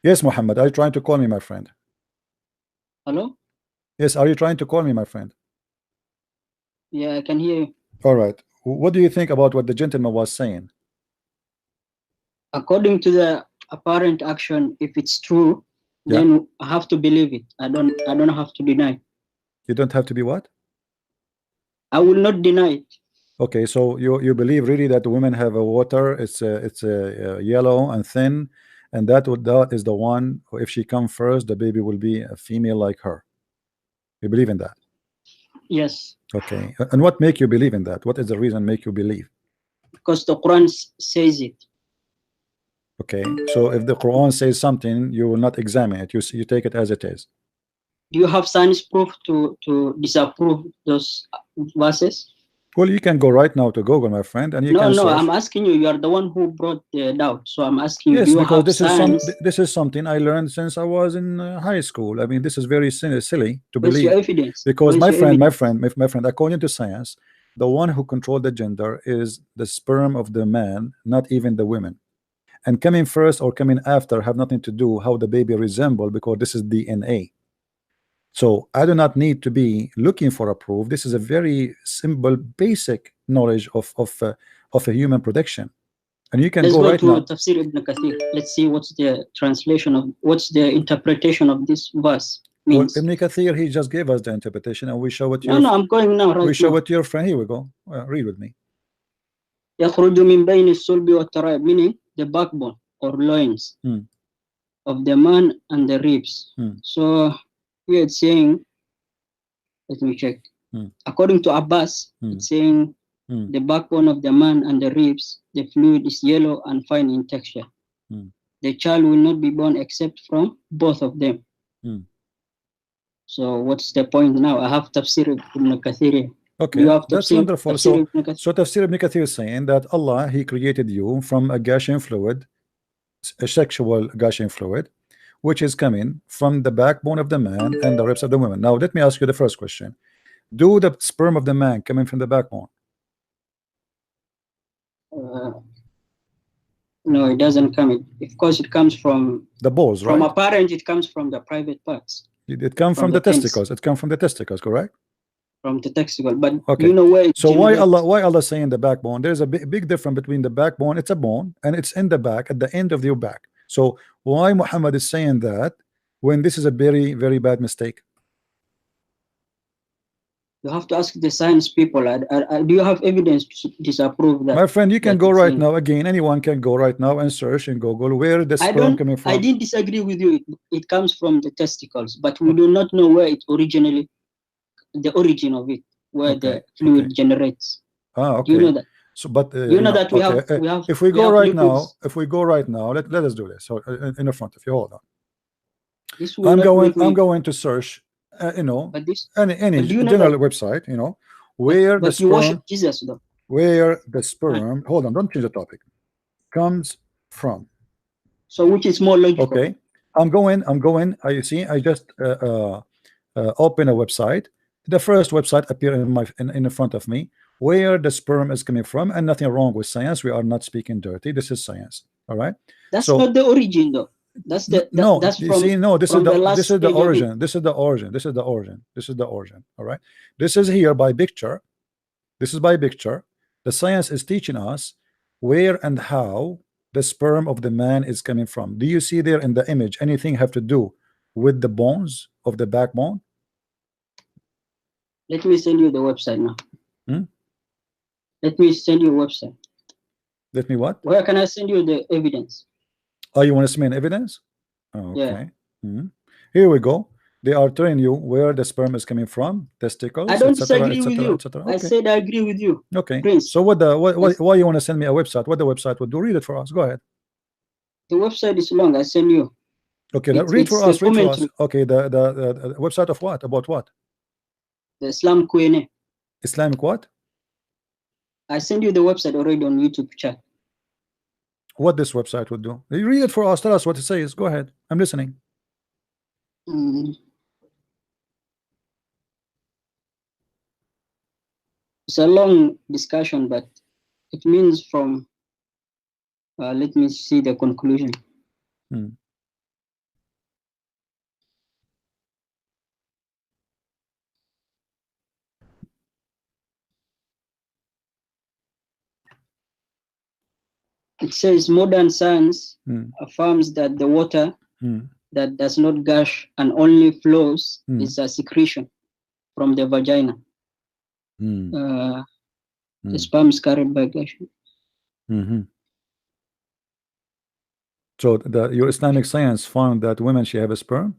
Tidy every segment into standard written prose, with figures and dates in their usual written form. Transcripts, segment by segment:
Yes, Mohammed, are you trying to call me, my friend? Hello? Yes, are you trying to call me, my friend? Yeah, I can hear you. All right. What do you think about what the gentleman was saying? According to the apparent action, if it's true, Yeah. then I have to believe it. I don't have to deny. You don't have to be what? I will not deny it. Okay, so you believe really that women have a water, it's yellow and thin, and that is the one, if she come first, the baby will be a female like her. You believe in that? Yes. Okay. And what make you believe in that? What is the reason make you believe? Because the Quran says it. Okay. So if the Quran says something, you will not examine it. You take it as it is. Do you have science proof to disapprove those verses? Well, you can go right now to Google, my friend, and you can No, search. I'm asking you. You are the one who brought the doubt. So I'm asking you, Yes, do you because have this science? this is something I learned since I was in high school. I mean, this is very silly to Where's believe. your evidence? Because Where's your evidence? my friend, according to science, the one who controlled the gender is the sperm of the man, not even the women. And coming first or coming after have nothing to do how the baby resemble, because this is DNA. So I do not need to be looking for a proof. This is a very simple, basic knowledge of a human production. And you can Let's go go right to now. Tafsir Ibn Kathir. Let's see what's the translation of, what's the interpretation of this verse means. Well, Ibn Kathir, he just gave us the interpretation, and we show it to No, I'm going now. we Right show now. it to your friend. Here we go. Read with me. يخرج من بين الصلب والترائب, meaning the backbone or loins of the man and the ribs. So here it's saying, let me check. According to Abbas, it's saying the backbone of the man and the ribs, the fluid is yellow and fine in texture. The child will not be born except from both of them. So what's the point now? I have Tafsir Ibn Kathir. Okay, that's wonderful. So Tafsir Ibn Kathir is saying that Allah, He created you from a gushing fluid, a sexual gushing fluid, which is coming from the backbone of the man and the ribs of the woman. Now, let me ask you the first question. Do the sperm of the man coming from the backbone? No, it doesn't come. Of course, it comes from the balls, right? From a parent, it comes from the private parts. It comes from the testicles. It comes from the testicles, correct? From the testicle, but okay. You know where it so why Allah saying the backbone? There's a big difference between the backbone. It's a bone and it's in the back, at the end of your back. So why Muhammad is saying that when this is a very, very bad mistake? You have to ask the science people. Do you have evidence to disapprove that? My friend, you can go right now. Again, anyone can go right now and search in Google where the sperm coming from. I didn't disagree with you. It comes from the testicles, but we do not know where it originally, the origin of it, where the fluid generates. Okay. Do you know that? So, but you know that we have. If we go right now, let us do this. So, in the front, if you hold on, I'm going to search. You know, but this, any general website, you know, where the sperm, you worship Jesus, though. Where the sperm, hold on, don't change the topic, comes from. So which is more logical? Okay, I'm going. I see. I just open a website. The first website appear in front of me, where the sperm is coming from, and nothing wrong with science. We are not speaking dirty. This is science. All right. That's not the origin, though. That's the no. That's you from, see, no. This is the origin. This is the origin. All right. This is here by picture. This is by picture. The science is teaching us where and how the sperm of the man is coming from. Do you see there in the image anything have to do with the bones of the backbone? Let me send you the website now. Let me send you a website. Let me what? Where can I send you the evidence? Oh, you want to see evidence? Oh, okay. Yeah. Here we go. They are telling you where the sperm is coming from, testicles. I don't disagree with you. Okay. I said I agree with you. Okay. Prince. So why you want to send me a website? What the website would do? Read it for us. Go ahead. The website is long. I send you. Okay. Read for us. Read for us. Okay. The website of what? About what? The Islam Q&A. Islamic what? I send you the website already on YouTube chat. What this website would do? You read it for us. Tell us what it says. Go ahead. I'm listening. It's a long discussion, but it means from. Let me see the conclusion. It says modern science affirms that the water that does not gush and only flows is a secretion from the vagina. The sperm is carried by gushing. So your Islamic science found that women should have a sperm,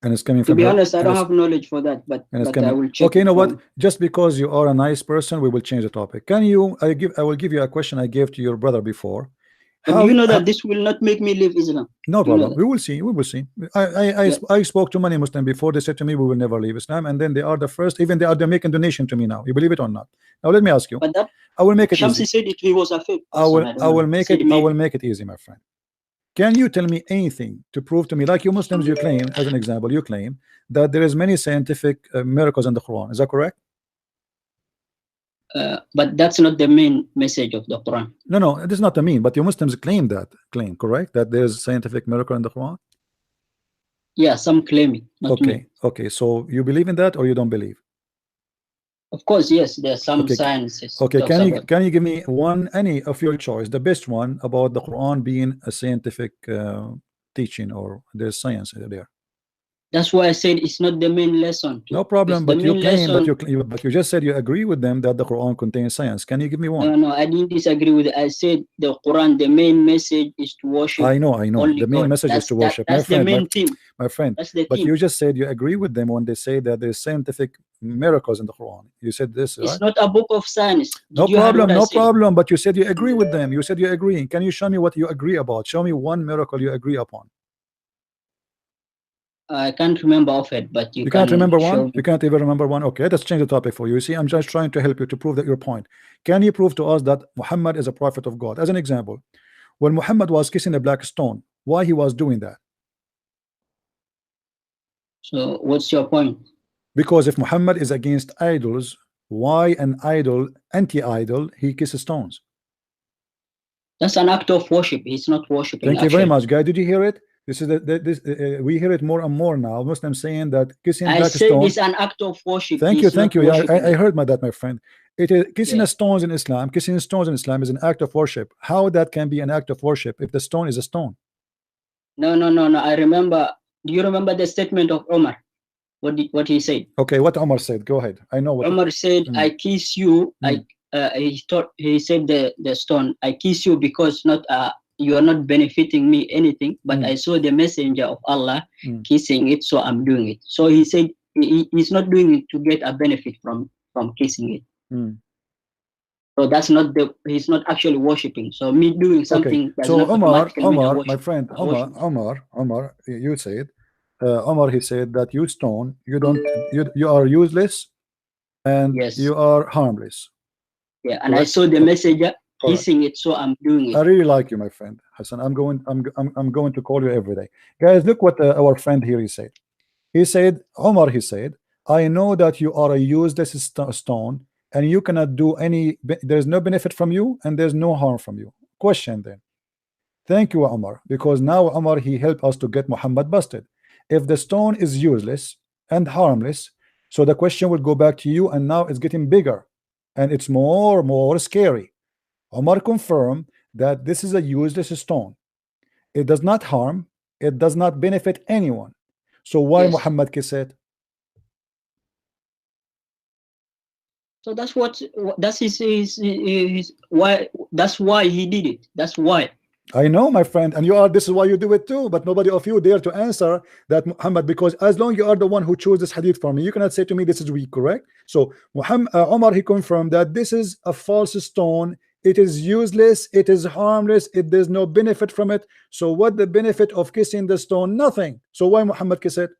and it's coming from. To be honest, I don't have knowledge for that, but I will check. Okay, you know what? Just because you are a nice person, we will change the topic. Can you? I will give you a question I gave to your brother before. But you know that this will not make me leave Islam. No problem. We will see. We will see. I spoke to many Muslims before. They said to me, "We will never leave Islam," and then they are the first. Even they're making donation to me now. You believe it or not? Now let me ask you. But that I will make it Shamsi easy. said it was a fake. I will make it easy, my friend. Can you tell me anything to prove to me, like you Muslims, you claim, as an example, you claim that there is many scientific miracles in the Quran. Is that correct? But that's not the main message of the Quran. No, it is not the mean, but you Muslims claim, correct, that there's scientific miracle in the Quran? Yeah, some claim it. Not me. Okay, so you believe in that or you don't believe? Of course, yes, there's some sciences. Okay, can you give me any of your choice, the best one about the Quran being a scientific teaching, or there's science there? That's why I said it's not the main lesson. No problem, but you claim, but you just said you agree with them that the Quran contains science. Can you give me one? No, I didn't disagree with it. I said the Quran, the main message is to worship. I know. The main message is to worship. That's the main theme. My friend, that's the but theme. you just said you agree with them when they say that there's scientific miracles in the Quran. You said this, it's right? not a book of science. No problem, but you said you agree with them. You said you agree. Can you show me what you agree about? Show me one miracle you agree upon. I can't remember of it, but you can't remember one? You can't even remember one? Okay, let's change the topic for you. You see, I'm just trying to help you to prove that your point. Can you prove to us that Muhammad is a prophet of God? As an example, when Muhammad was kissing a black stone, why he was doing that? So what's your point? Because if Muhammad is against idols, why an idol, anti-idol, he kisses stones? That's an act of worship. He's not worshiping. Thank you very much, guy. Did you hear it? This is we hear it more and more now. Muslims saying that kissing black stones. It's an act of worship. Thank you. Yeah, I heard that, my friend. It is kissing stones in Islam. Kissing stones in Islam is an act of worship. How that can be an act of worship if the stone is a stone? No. I remember. Do you remember the statement of Omar? What he said? Okay, what Omar said. Go ahead. I know what Omar said. I kiss you. He said the stone. I kiss you because you are not benefiting me anything, but I saw the messenger of Allah kissing it, so I'm doing it. So he said he's not doing it to get a benefit from kissing it. So that's not he's not actually worshiping. So me doing something. Okay. So Omar, my friend, Omar, you said, Omar, he said that you stone, you are useless, and you are harmless. Yeah, and I saw the messenger kissing it, so I'm doing it. I really like you, my friend Hassan. I'm going to call you every day, guys. Look what our friend here he said. Omar, he said, I know that you are a useless stone and you cannot do any, there's no benefit from you and there's no harm from you. Question then. Thank you, Omar, because now Omar, he helped us to get Muhammad busted. If the stone is useless and harmless, so the question will go back to you, and now it's getting bigger and it's more scary. Omar confirmed that this is a useless stone. It does not harm, it does not benefit anyone. So why Muhammad kiss it? So that's why he did it. That's why. I know, my friend, and this is why you do it too, but nobody of you dare to answer that, Muhammad, because as long you are the one who chose this hadith for me, you cannot say to me this is weak, correct? So Omar, he confirmed that this is a false stone. It is useless, it is harmless, there's no benefit from it. So what the benefit of kissing the stone? Nothing. So why Muhammad kiss it?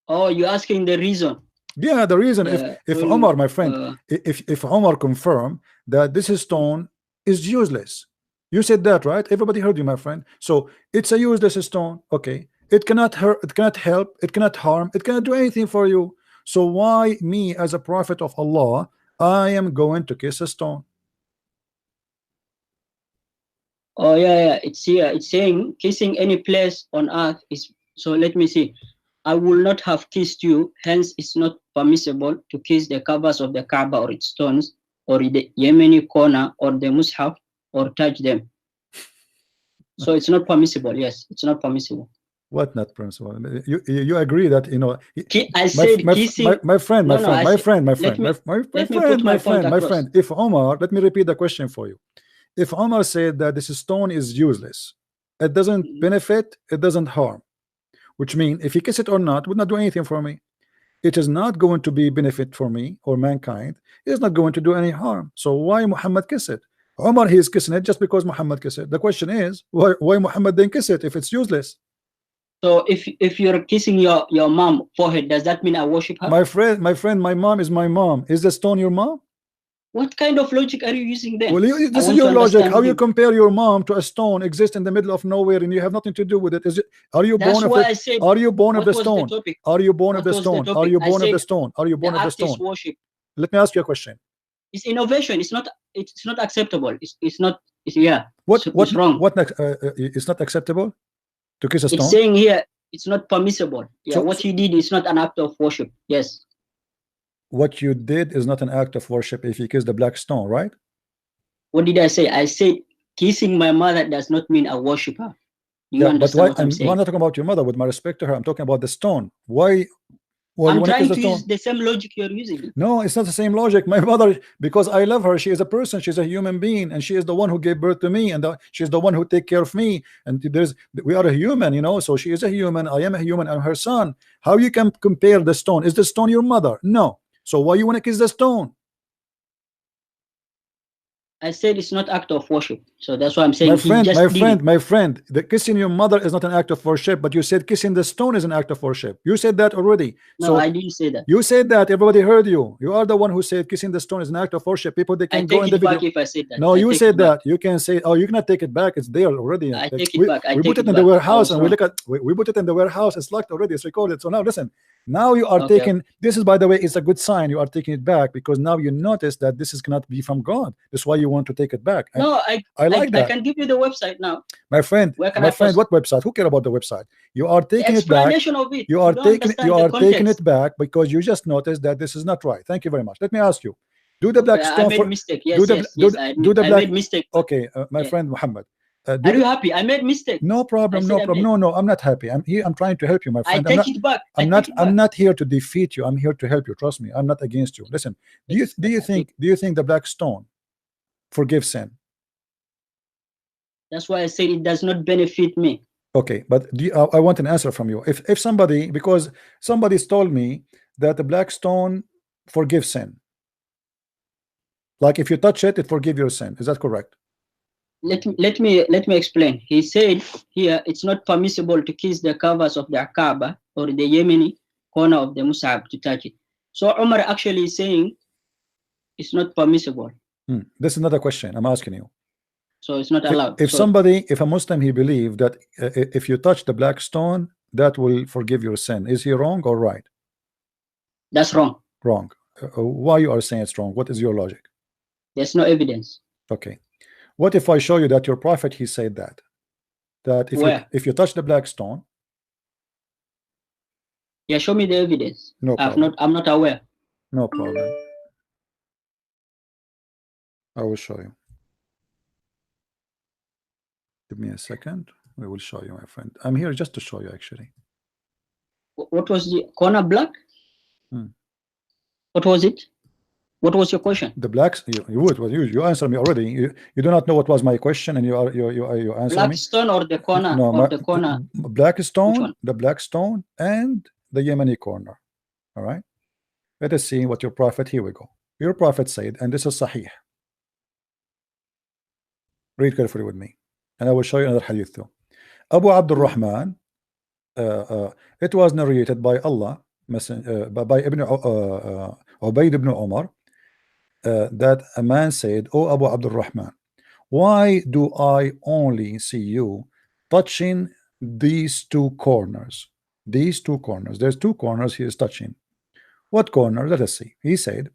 Oh, you're asking the reason. Yeah, the reason. If Omar, my friend, if Omar confirmed that this stone is useless, you said that, right? Everybody heard you, my friend. So it's a useless stone. Okay, it cannot hurt, it cannot help, it cannot harm, it cannot do anything for you. So why me, as a prophet of Allah, I am going to kiss a stone? Oh yeah. It's here. It's saying kissing any place on earth is. So let me see. I will not have kissed you. Hence, it's not permissible to kiss the covers of the Kaaba or its stones. or the Yemeni corner or the Mus'haf or touch them. So it's not permissible. Yes, it's not permissible. What not permissible? You agree that, you know, I said kissing. my friend, if Omar, let me repeat the question for you. If Omar said that this stone is useless, it doesn't benefit, it doesn't harm, which means if he kiss it or not would not do anything for me. It is not going to be benefit for me or mankind. It's not going to do any harm. So why Muhammad kiss it? Omar, he is kissing it just because Muhammad kiss it. The question is, why Muhammad didn't kiss it if it's useless? So if you're kissing your mom forehead, does that mean I worship her? My friend, my mom is my mom. Is the stone your mom? What kind of logic are you using then? Well, this is your logic. How you compare your mom to a stone exist in the middle of nowhere and you have nothing to do with it? Is it? Are you born of the? Are you born of the stone? Are you born of the stone? Are you born of the stone? Are you born of the stone? Worship. Let me ask you a question. It's innovation. It's not acceptable. It's not. Yeah. What's wrong? It's not acceptable to kiss a stone? It's saying here it's not permissible. Yeah. So, what you did is not an act of worship. Yes. What you did is not an act of worship if you kiss the black stone, right? What did I say? I said kissing my mother does not mean I worship her. You understand what I'm saying? I'm not talking about your mother. With my respect to her, I'm talking about the stone. Why I'm trying to use the same logic you're using. No, it's not the same logic. My mother, because I love her, she is a person, she's a human being, and she is the one who gave birth to me, and she's the one who take care of me. And we are a human, you know. So she is a human, I am a human, I'm her son. How you can compare the stone? Is the stone your mother? No. So why you want to kiss the stone? I said it's not act of worship, so that's why I'm saying. My friend, the kissing your mother is not an act of worship, but you said kissing the stone is an act of worship. You said that already. No, I didn't say that. You said that. Everybody heard you. You are the one who said kissing the stone is an act of worship. People, they can go in the video. If I said that. No, you said that. You can say, oh, you cannot take it back. It's there already. I take it back. We put it in the warehouse, and we put it in the warehouse. It's locked already. It's recorded. So now listen. Now you are taking this is, by the way, it's a good sign. You are taking it back because now you notice that this is cannot be from God. That's why you want to take it back. No, I like that. I can give you the website now. My friend, what website? Who care about the website? You are taking it back. You are taking it back because you just noticed that this is not right. Thank you very much. Let me ask you. Do the black stone I made mistake. Yes, I made mistake. Okay, my friend Mohammed. Are you happy? I made mistake. No problem. No, I'm not happy. I'm here. I'm trying to help you, my friend. I take it back. I'm not here to defeat you. I'm here to help you. Trust me. I'm not against you. Listen. Do you think the black stone forgives sin? That's why I said it does not benefit me. Okay, but I want an answer from you. If somebody, because somebody's told me that the black stone forgives sin. Like if you touch it, it forgives your sin. Is that correct? Let me explain. He said here it's not permissible to kiss the covers of the Kaaba or the Yemeni corner of the Mus'haf to touch it. So Umar actually is saying it's not permissible. This is another question I'm asking you. So it's not allowed. If a Muslim, he believed that if you touch the black stone, that will forgive your sin. Is he wrong or right? That's wrong. Wrong. Why you are saying it's wrong? What is your logic? There's no evidence. Okay. What if I show you that your prophet, he said that if you touch the black stone? Yeah, show me the evidence. No problem. I'm not aware. No problem. I will show you. Give me a second. We will show you, my friend. I'm here just to show you, actually. What was the corner black? What was it? What was your question? The blacks. You answered me already. You do not know what was my question, and you answer black me. Stone or the corner? No, or the corner. Black stone, the black stone, and the Yemeni corner. All right. Let us see what your prophet. Here we go. Your prophet said, and this is Sahih. Read carefully with me, and I will show you another hadith too. Abu Abdul Rahman. It was narrated by Allah, by Ibn Ubayd ibn Umar. That a man said, "Oh Abu Abdul Rahman, why do I only see you touching these two corners? These two corners. There's two corners he is touching. What corner? Let us see." He said,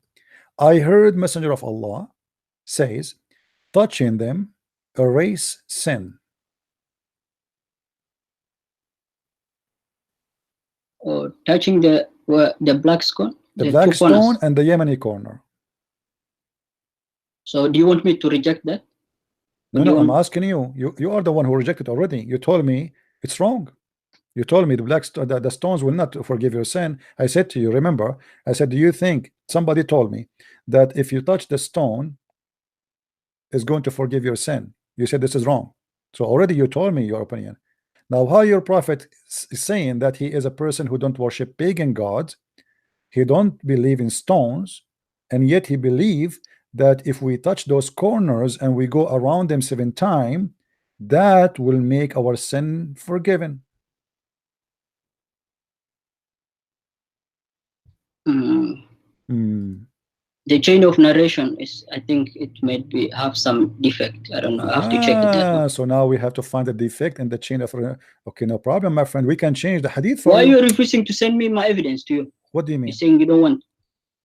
"I heard Messenger of Allah says, touching them erase sin." Or touching the black stone, the black stone and the Yemeni corner. So do you want me to reject that? No, I'm asking you. You are the one who rejected already. You told me it's wrong. You told me the stones will not forgive your sin. I said to you, remember, I said, do you think somebody told me that if you touch the stone is going to forgive your sin? You said this is wrong. So already you told me your opinion. Now, how your prophet is saying that he is a person who don't worship pagan gods, he don't believe in stones, and yet he believe that if we touch those corners and we go around them 7 times, that will make our sin forgiven. The chain of narration is, I think it might be have some defect. I don't know. I have to check that. So now we have to find a defect in the chain of. Okay, no problem, my friend. We can change the hadith for Why you. are you refusing to send me my evidence to you? What do you mean? You're saying you don't want.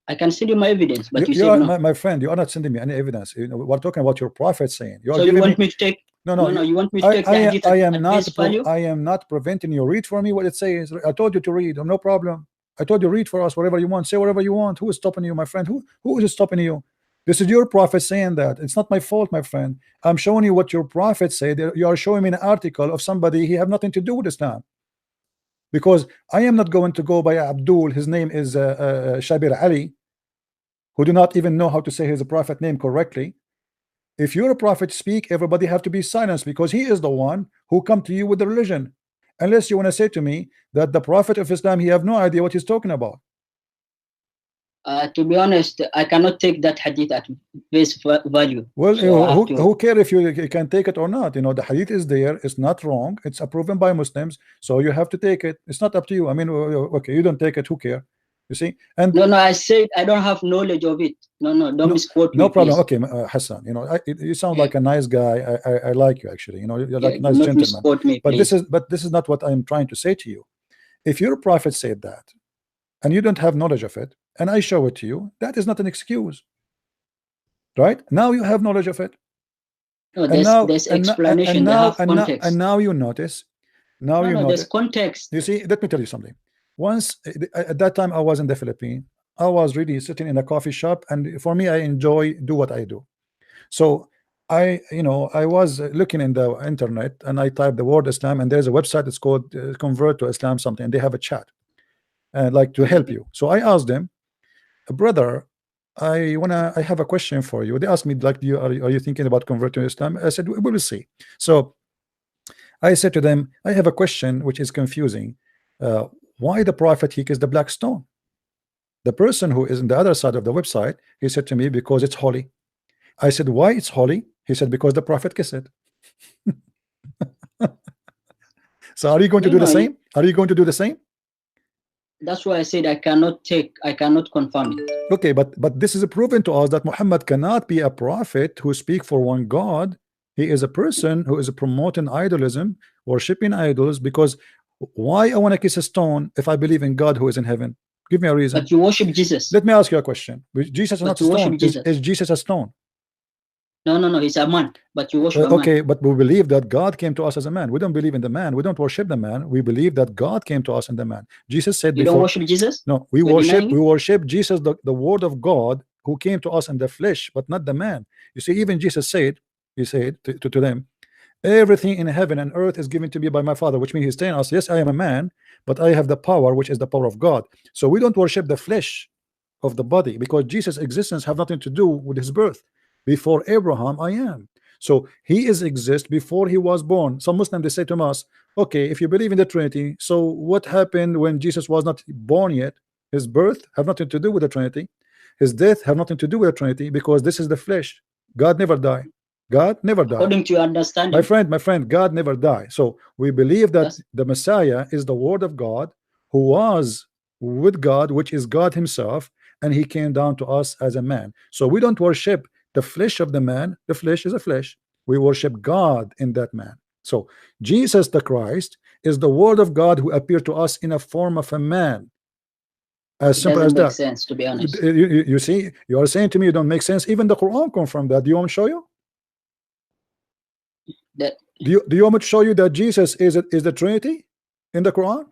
I can send you my evidence, but you said no. My friend, you are not sending me any evidence. We're talking about your prophet saying. So you want me to take? No. You want me to take the hadith at face value? I am not preventing you. Read for me what it says. I told you to read. No problem. I told you read for us whatever you want. Say whatever you want. Who is stopping you, my friend? Who is stopping you? This is your prophet saying that. It's not my fault, my friend. I'm showing you what your prophet said. You are showing me an article of somebody he have nothing to do with Islam. Because I am not going to go by Abdul. His name is Shabir Ali, who do not even know how to say his prophet name correctly. If you're a prophet speak, everybody have to be silenced because he is the one who come to you with the religion. Unless you want to say to me that the prophet of Islam, he have no idea what he's talking about. To be honest, I cannot take that hadith at face value. Well, so who care if you can take it or not? The hadith is there. It's not wrong. It's approved by Muslims. So you have to take it. It's not up to you. I mean, okay, you don't take it. Who care? You see? And no, I said I don't have knowledge of it. No, don't misquote me. No problem. Please. Okay, Hassan. You sound like a nice guy. I like you actually. You're like a nice gentleman. Misquote me, but this is not what I'm trying to say to you. If your prophet said that, and you don't have knowledge of it, and I show it to you, that is not an excuse. Right? Now you have knowledge of it. No, there's explanation. Context. And now you notice. Now you notice. There's context. You see, let me tell you something. Once at that time I was in the Philippines, I was really sitting in a coffee shop, and for me, I enjoy do what I do. So I was looking in the internet and I typed the word Islam, and there's a website. It's called Convert to Islam something, and they have a chat like to help you. So I asked them, brother, I have a question for you. They asked me like, are you thinking about converting to Islam? I said we will see. So I said to them, I have a question which is confusing. Why the prophet he kissed the black stone? The person who is on the other side of the website, he said to me, because it's holy. I said, why it's holy? He said, because the prophet kissed it. So are you going to do the same? Are you going to do the same? That's why I said I cannot confirm it. Okay, but this is proven to us that Muhammad cannot be a prophet who speak for one God. He is a person who is promoting idolism, worshiping idols. Because why I want to kiss a stone if I believe in God who is in heaven? Give me a reason. But you worship Jesus. Let me ask you a question. Jesus is not a stone. Is Jesus a stone? No, he's a man. But you worship a man. Okay, but we believe that God came to us as a man. We don't believe in the man. We don't worship the man. We believe that God came to us in the man. Jesus said you don't worship Jesus? No, we worship Jesus, the word of God who came to us in the flesh, but not the man. You see, even Jesus said, he said to them, everything in heaven and earth is given to me by my Father, which means he's telling us, yes, I am a man, but I have the power, which is the power of God. So we don't worship the flesh of the body, because Jesus' existence have nothing to do with his birth. Before Abraham, I am. So he is exist before he was born. Some Muslims, they say to us, okay, if you believe in the Trinity, so what happened when Jesus was not born yet? His birth have nothing to do with the Trinity. His death have nothing to do with the Trinity, because this is the flesh. God never died. God never died. According to your understanding. My friend, God never died. So we believe that the Messiah is the word of God, who was with God, which is God himself, and he came down to us as a man. So we don't worship the flesh of the man. The flesh is a flesh. We worship God in that man. So Jesus the Christ is the word of God who appeared to us in a form of a man. As simple as that. Make sense, to be honest. You see, you are saying to me, you don't make sense. Even the Quran confirmed that. Do you want me to show you? Do you want me to show you that Jesus is the Trinity in the Quran?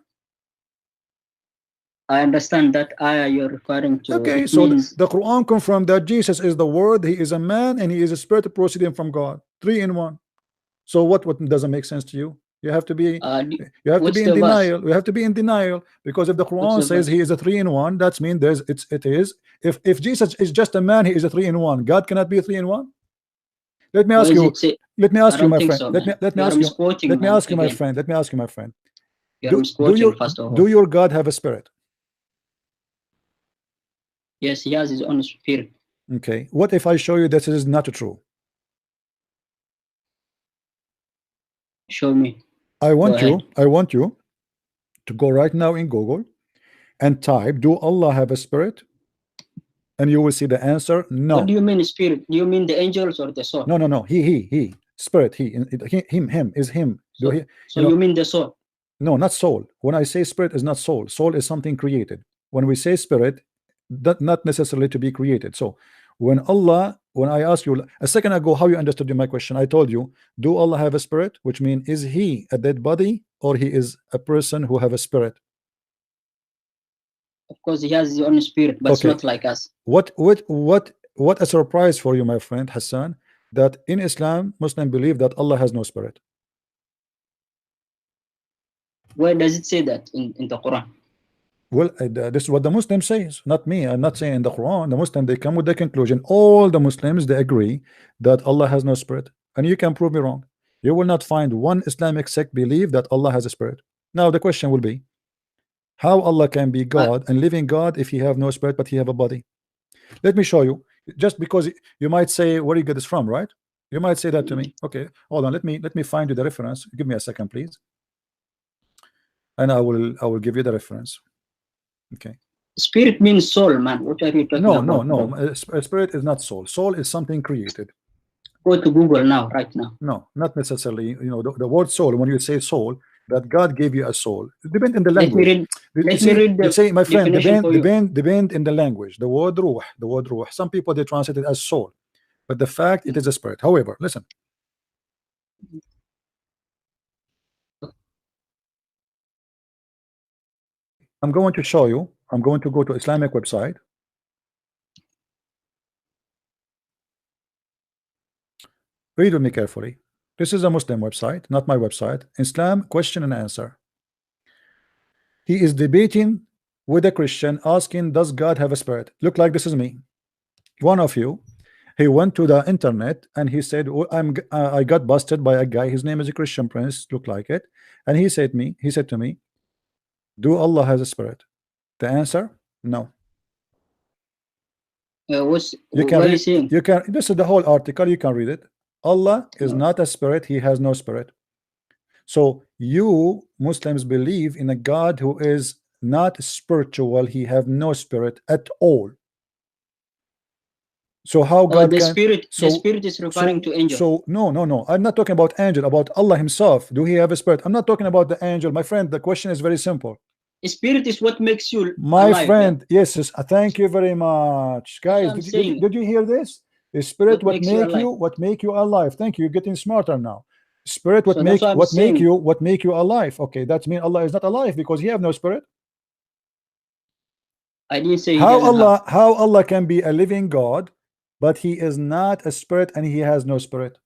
I understand that ayah you're referring to. Okay, so the Quran confirmed that Jesus is the Word, He is a man, and He is a spirit proceeding from God, 3 in 1. So what doesn't make sense to you? You have to be in denial. You have to be in denial, because if the Quran says He is a 3 in 1, that means it is. If Jesus is just a man, He is a 3 in 1. God cannot be a 3 in 1. Let me ask you. Let me ask you, my friend. Let me ask you. Let me ask you, my friend. Let me ask you, my friend. Do your God have a spirit? Yes, He has His own spirit. Okay. What if I show you that it is not true? Show me. I want you to go right now in Google and type, do Allah have a spirit? And you will see the answer, no. What do you mean spirit? Do you mean the angels or the soul? No. He. Spirit, him is him. So, you mean the soul? No, not soul. When I say spirit is not soul. Soul is something created. When we say spirit, that not necessarily to be created. So when I asked you a second ago how you understood my question, I told you, do Allah have a spirit? Which means, is He a dead body, or He is a person who have a spirit? Of course, He has His own spirit, but okay. It's not like us. What a surprise for you, my friend Hassan, that in Islam, Muslims believe that Allah has no spirit. Where does it say that in the Quran? Well, this is what the Muslim says, not me. I'm not saying in the Quran. The Muslim, they come with the conclusion. All the Muslims, they agree that Allah has no spirit, and you can prove me wrong. You will not find one Islamic sect believe that Allah has a spirit. Now the question will be, how Allah can be God and living God if He have no spirit but He have a body? Let me show you. Just because you might say where you get this from, right? You might say that to me. Okay, hold on. Let me find you the reference. Give me a second, please, and I will give you the reference. Okay. Spirit means soul, man. What are you talking about? No. Spirit is not soul. Soul is something created. Go to Google now, right now. No, not necessarily. You know, the word soul, when you say soul, that God gave you a soul. It depends in the language. Let me read the say, my friend, depend in the language. The word ruh. Some people, they translate it as soul, but the fact it is a spirit. However, listen. I'm going to show you. I'm going to go to Islamic website. Read with me carefully. This is a Muslim website, not my website. Islam question and answer. He is debating with a Christian, asking, does God have a spirit? Look like this is me. One of you. He went to the internet and he said, oh, I got busted by a guy. His name is a Christian Prince. Look like it. And he said to me, do Allah has a spirit? The answer, no. You can read, this is the whole article. You can read it. Allah is not a spirit. He has no spirit. So you Muslims believe in a God who is not spiritual. He have no spirit at all. So how God the can, spirit is referring to angel. So no. I'm not talking about angel, about Allah himself. Do He have a spirit? I'm not talking about the angel, my friend. The question is very simple. Spirit is what makes you my alive, friend. Yes, thank you very much, guys. Did you hear this? The spirit what make you alive. Thank you. You're getting smarter now. Spirit what make you alive. Okay, that means Allah is not alive because He have no spirit. I didn't say how Allah can be a living God, but He is not a spirit and He has no spirit.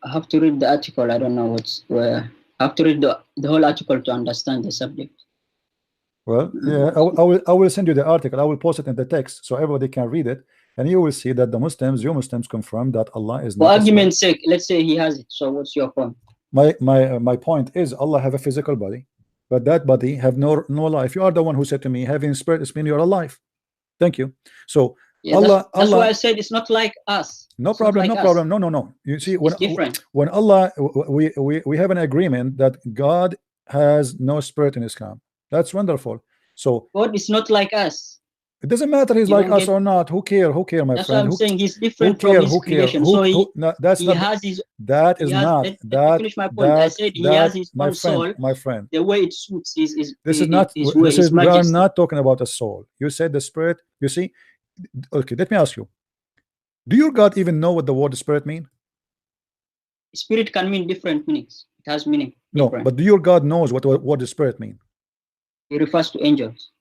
I have to read the article. I don't know where. I have to read the whole article to understand the subject. Well, yeah, I will send you the article. I will post it in the text so everybody can read it, and you will see that you Muslims confirm that Allah is not. For argument's sake, let's say He has it. So what's your point? My point is Allah have a physical body, but that body have no life. You are the one who said to me, having spirit is mean you're alive. Thank you. So yeah, that's why I said it's not like us. No problem. No. You see, when Allah, we have an agreement that God has no spirit in Islam. That's wonderful. So God is not like us. It doesn't matter he's like us or not. Who care, my friend? That's what I'm saying. He's different from his creation. So let me finish my point. I said he has his own soul. My friend, the way it suits we are not talking about a soul. You said the spirit. You see, okay. Let me ask you. Do your God even know what the word spirit mean? Spirit can mean different meanings. It has meaning. No, Different. but your God knows what the spirit mean. He refers to angels.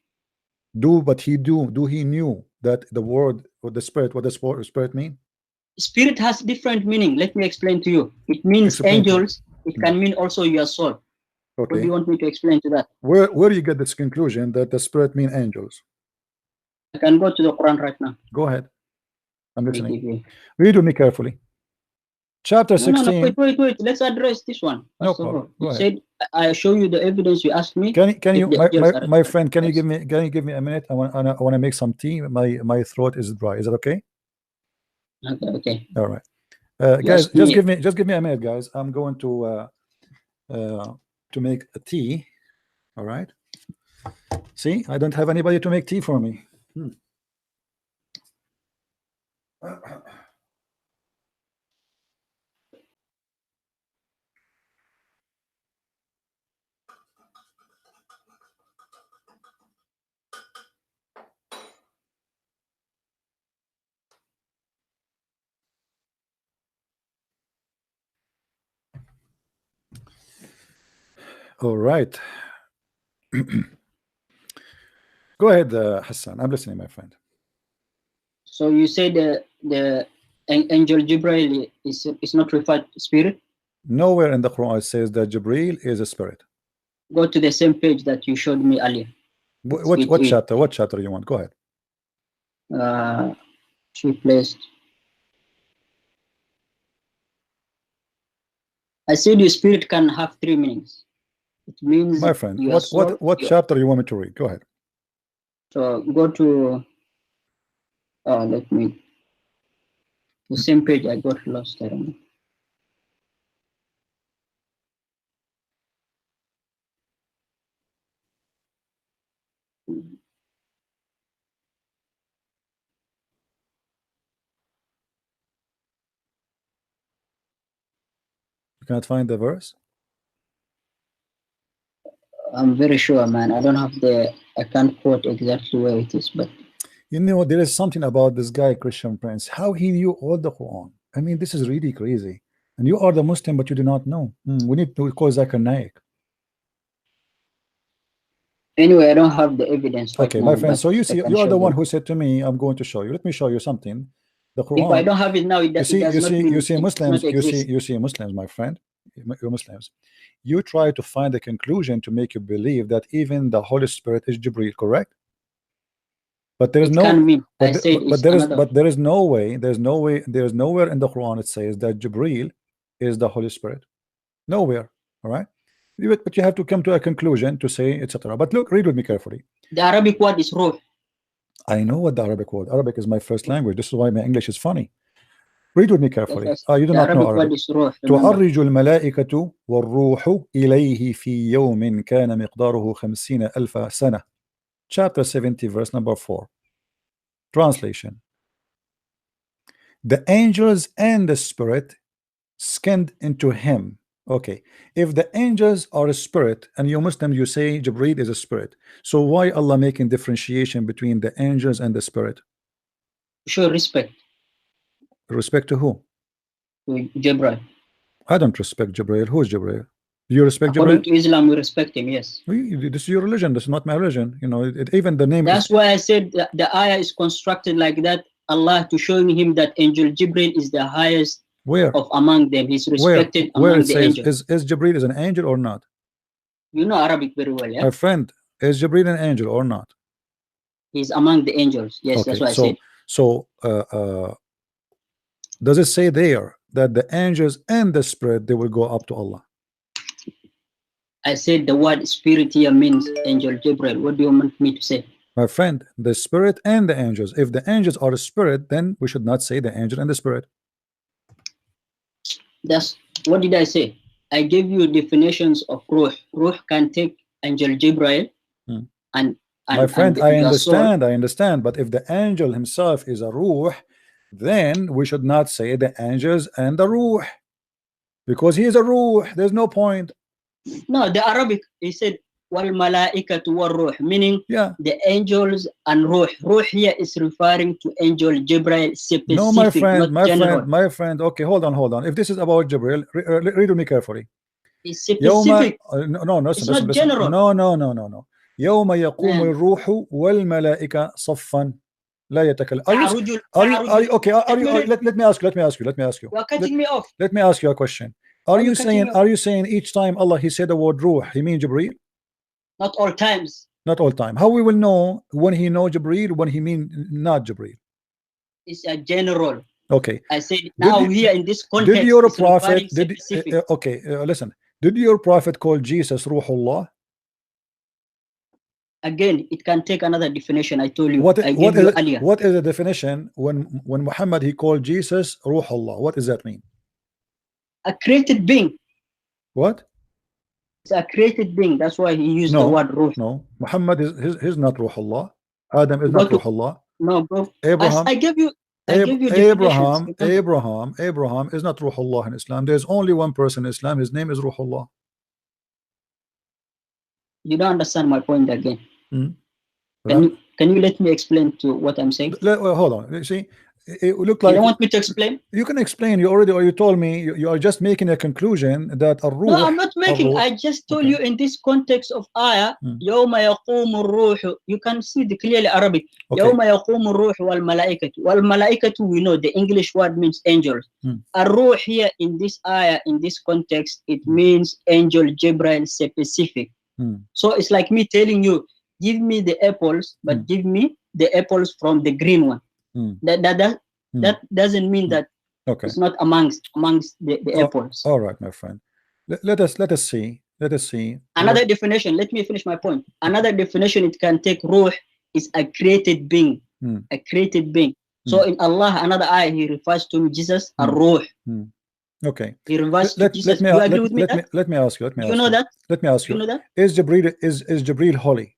But he knew that the word or the spirit, what the spirit mean? Spirit has different meaning. Let me explain to you. It means Explain angels. It can mean also your soul. Okay. What do you want me to explain to that? Where do you get this conclusion that the spirit mean angels? I can go to the Quran right now. Go ahead. I'm listening. Read with me carefully. Chapter 16. No, wait. Let's address this one. No problem. You said I show you the evidence you asked me. Can you, my friend? Can you give me a minute? I want to make some tea. My throat is dry. Is that okay? Okay. All right. Guys, just give me a minute, guys. I'm going to make a tea. All right. See, I don't have anybody to make tea for me. All right. Go ahead, Hassan. I'm listening, my friend. So you say the angel Jibril is not referred to spirit? Nowhere in the Quran it says that Jibril is a spirit. Go to the same page that you showed me earlier. What chapter? What chapter you want? Go ahead. She placed. I said your spirit can have three meanings. It means, my friend, what chapter you want me to read? Go ahead. So go to let me the same page. I got lost. I don't know. You cannot find the verse? I'm very sure, man. I don't have I can't quote exactly where it is, but you know, there is something about this guy, Christian Prince, how he knew all the Quran. I mean, this is really crazy. And you are the Muslim, but you do not know. We need to call Zakir Naik. Anyway, I don't have the evidence. Okay, right my now, friend. So you see, you are the one you. who said to me, "I'm going to show you." Let me show you something. The Quran. If I don't have it now, you see Muslims. You see Muslims, my friend. You're Muslims. You try to find a conclusion to make you believe that even the Holy Spirit is Jibreel, correct? But there is there is no way. There's nowhere in the Quran it says that Jibreel is the Holy Spirit. Nowhere. All right. But you have to come to a conclusion to say, etc. But look, read with me carefully. The Arabic word is ruh. I know what the Arabic word. Arabic is my first language. This is why my English is funny. Read with me carefully. You do not know Arabic. تعرج الملائكة والروح إليه في يوم كان مقداره 50,000 سنة. Chapter 70, verse number 4. Translation. The angels and the spirit scanned into him. Okay, if the angels are a spirit and you Muslim, you say Jibreel is a spirit, so why Allah making differentiation between the angels and the spirit? Show respect. Respect to who? To Jibreel. I don't respect Jibreel. Who is Jibreel? Do you respect According Jibreel? to Islam, we respect him, yes. This is your religion. This is not my religion. You know, even the name. That's why I said that the ayah is constructed like that. Allah to showing him that angel Jibreel is the highest. Where? Of among them, he's respected where among it the says, angels. Is Jibreel an angel or not? You know Arabic very well, yeah? My friend, is Jibreel an angel or not? He's among the angels. Yes, okay, that's what I said. So, does it say there that the angels and the spirit, they will go up to Allah? I said the word spirit here means angel Jibreel. What do you want me to say? My friend, the spirit and the angels. If the angels are a spirit, then we should not say the angel and the spirit. That's what did I say? I gave you definitions of ruh. Ruh can take angel Jibreel and my friend, I understand, but if the angel himself is a ruh, then we should not say the angels and the ruh, because he is a ruh. There's no point. No, the Arabic, he said wal malaikatu war ruh, meaning the angels and ruh. Ruh here is referring to angel Jibreel specific. No, my friend. Okay, hold on. If this is about Jibreel, read with me carefully. It's specific. No, listen, it's not listen. general. No. يوم يقوم الروح والملائكة صفا لا يتكلم. Okay? Let me ask you. You are cutting me off. Let me ask you a question. Are you saying each time Allah he said the word ruh, he means Jibreel? Not all times. Not all time. How we will know when he know Jibreel, when he mean not Jibreel? It's a general. Okay. I said now here in this context. Did your prophet? Listen. Did your prophet call Jesus Ruhullah? Again, it can take another definition. I told you. What is the definition when Muhammad he called Jesus Ruhullah? What does that mean? A created being. What? It's a created being. That's why he used the word Ruh. No, Muhammad is not Ruhullah. Adam is not Ruhullah. No, bro. Abraham. I gave you Abraham is not Ruhullah in Islam. There's only one person in Islam. His name is Ruhullah. You don't understand my point again. Can you let me explain to what I'm saying? Hold on. You see, it look like you don't want me to explain. You can explain. You told me you are just making a conclusion that a ruh. No, I'm not making. I just told you in this context of ayah. يوم يقوم الروح. You can see the clearly Arabic. يوم يقوم الروح والملائكة. والملائكة we know the English word means angels. الروح here in this ayah in this context it means angel Jibril specific. So it's like me telling you, give me the apples, but give me the apples from the green one. That doesn't mean that it's not amongst the apples. All right, my friend. Let us see. Another definition. Let me finish my point. Another definition it can take ruh is a created being. A created being. So in Allah, another ayah he refers to Jesus a ruh. Okay. He refers to Jesus. Do you agree with me? Let me ask you. You know that? Let me ask you. You know that? Is Jibreel holy?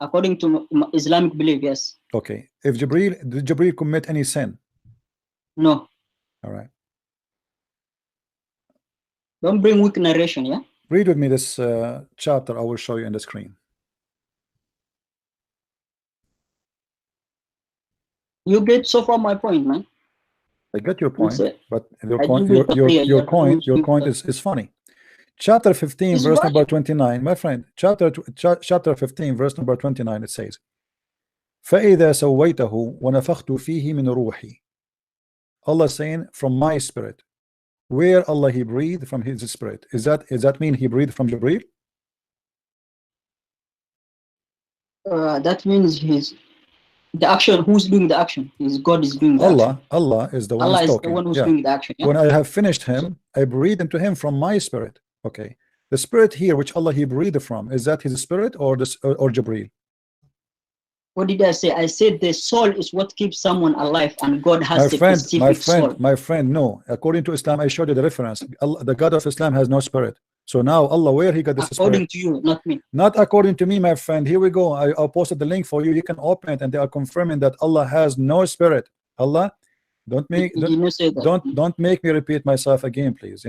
According to Islamic belief, yes. Okay. Did Jibreel commit any sin? No. All right. Don't bring weak narration, yeah? Read with me this chapter. I will show you on the screen. You get so far my point, man. I get your point, but your point is funny. Chapter 15, verse number 29, my friend. Chapter 15, verse number 29. It says, فَإِذَا سَوَّيْتَهُ وَنَفَخْتُ فِيهِ مِنْ رُوحِي. Allah saying from my spirit. Where Allah he breathed from his spirit. Is that mean he breathed from Jibreel? That means the action. Who's doing the action? God is doing the action. Allah is the one Allah who's is talking. the one who's doing the action. Yeah? When I have finished him, I breathe into him from my spirit. Okay. The spirit here which Allah he breathed from, is that his spirit or Jibreel? What did I say? I said the soul is what keeps someone alive, and God has a specific soul. My friend, no. According to Islam, I showed you the reference. Allah, the God of Islam has no spirit. So now Allah, where he got this according spirit? to you, not me. Not according to me, my friend. Here we go. I posted the link for you. You can open it, and they are confirming that Allah has no spirit. Allah, don't make me repeat myself again, please.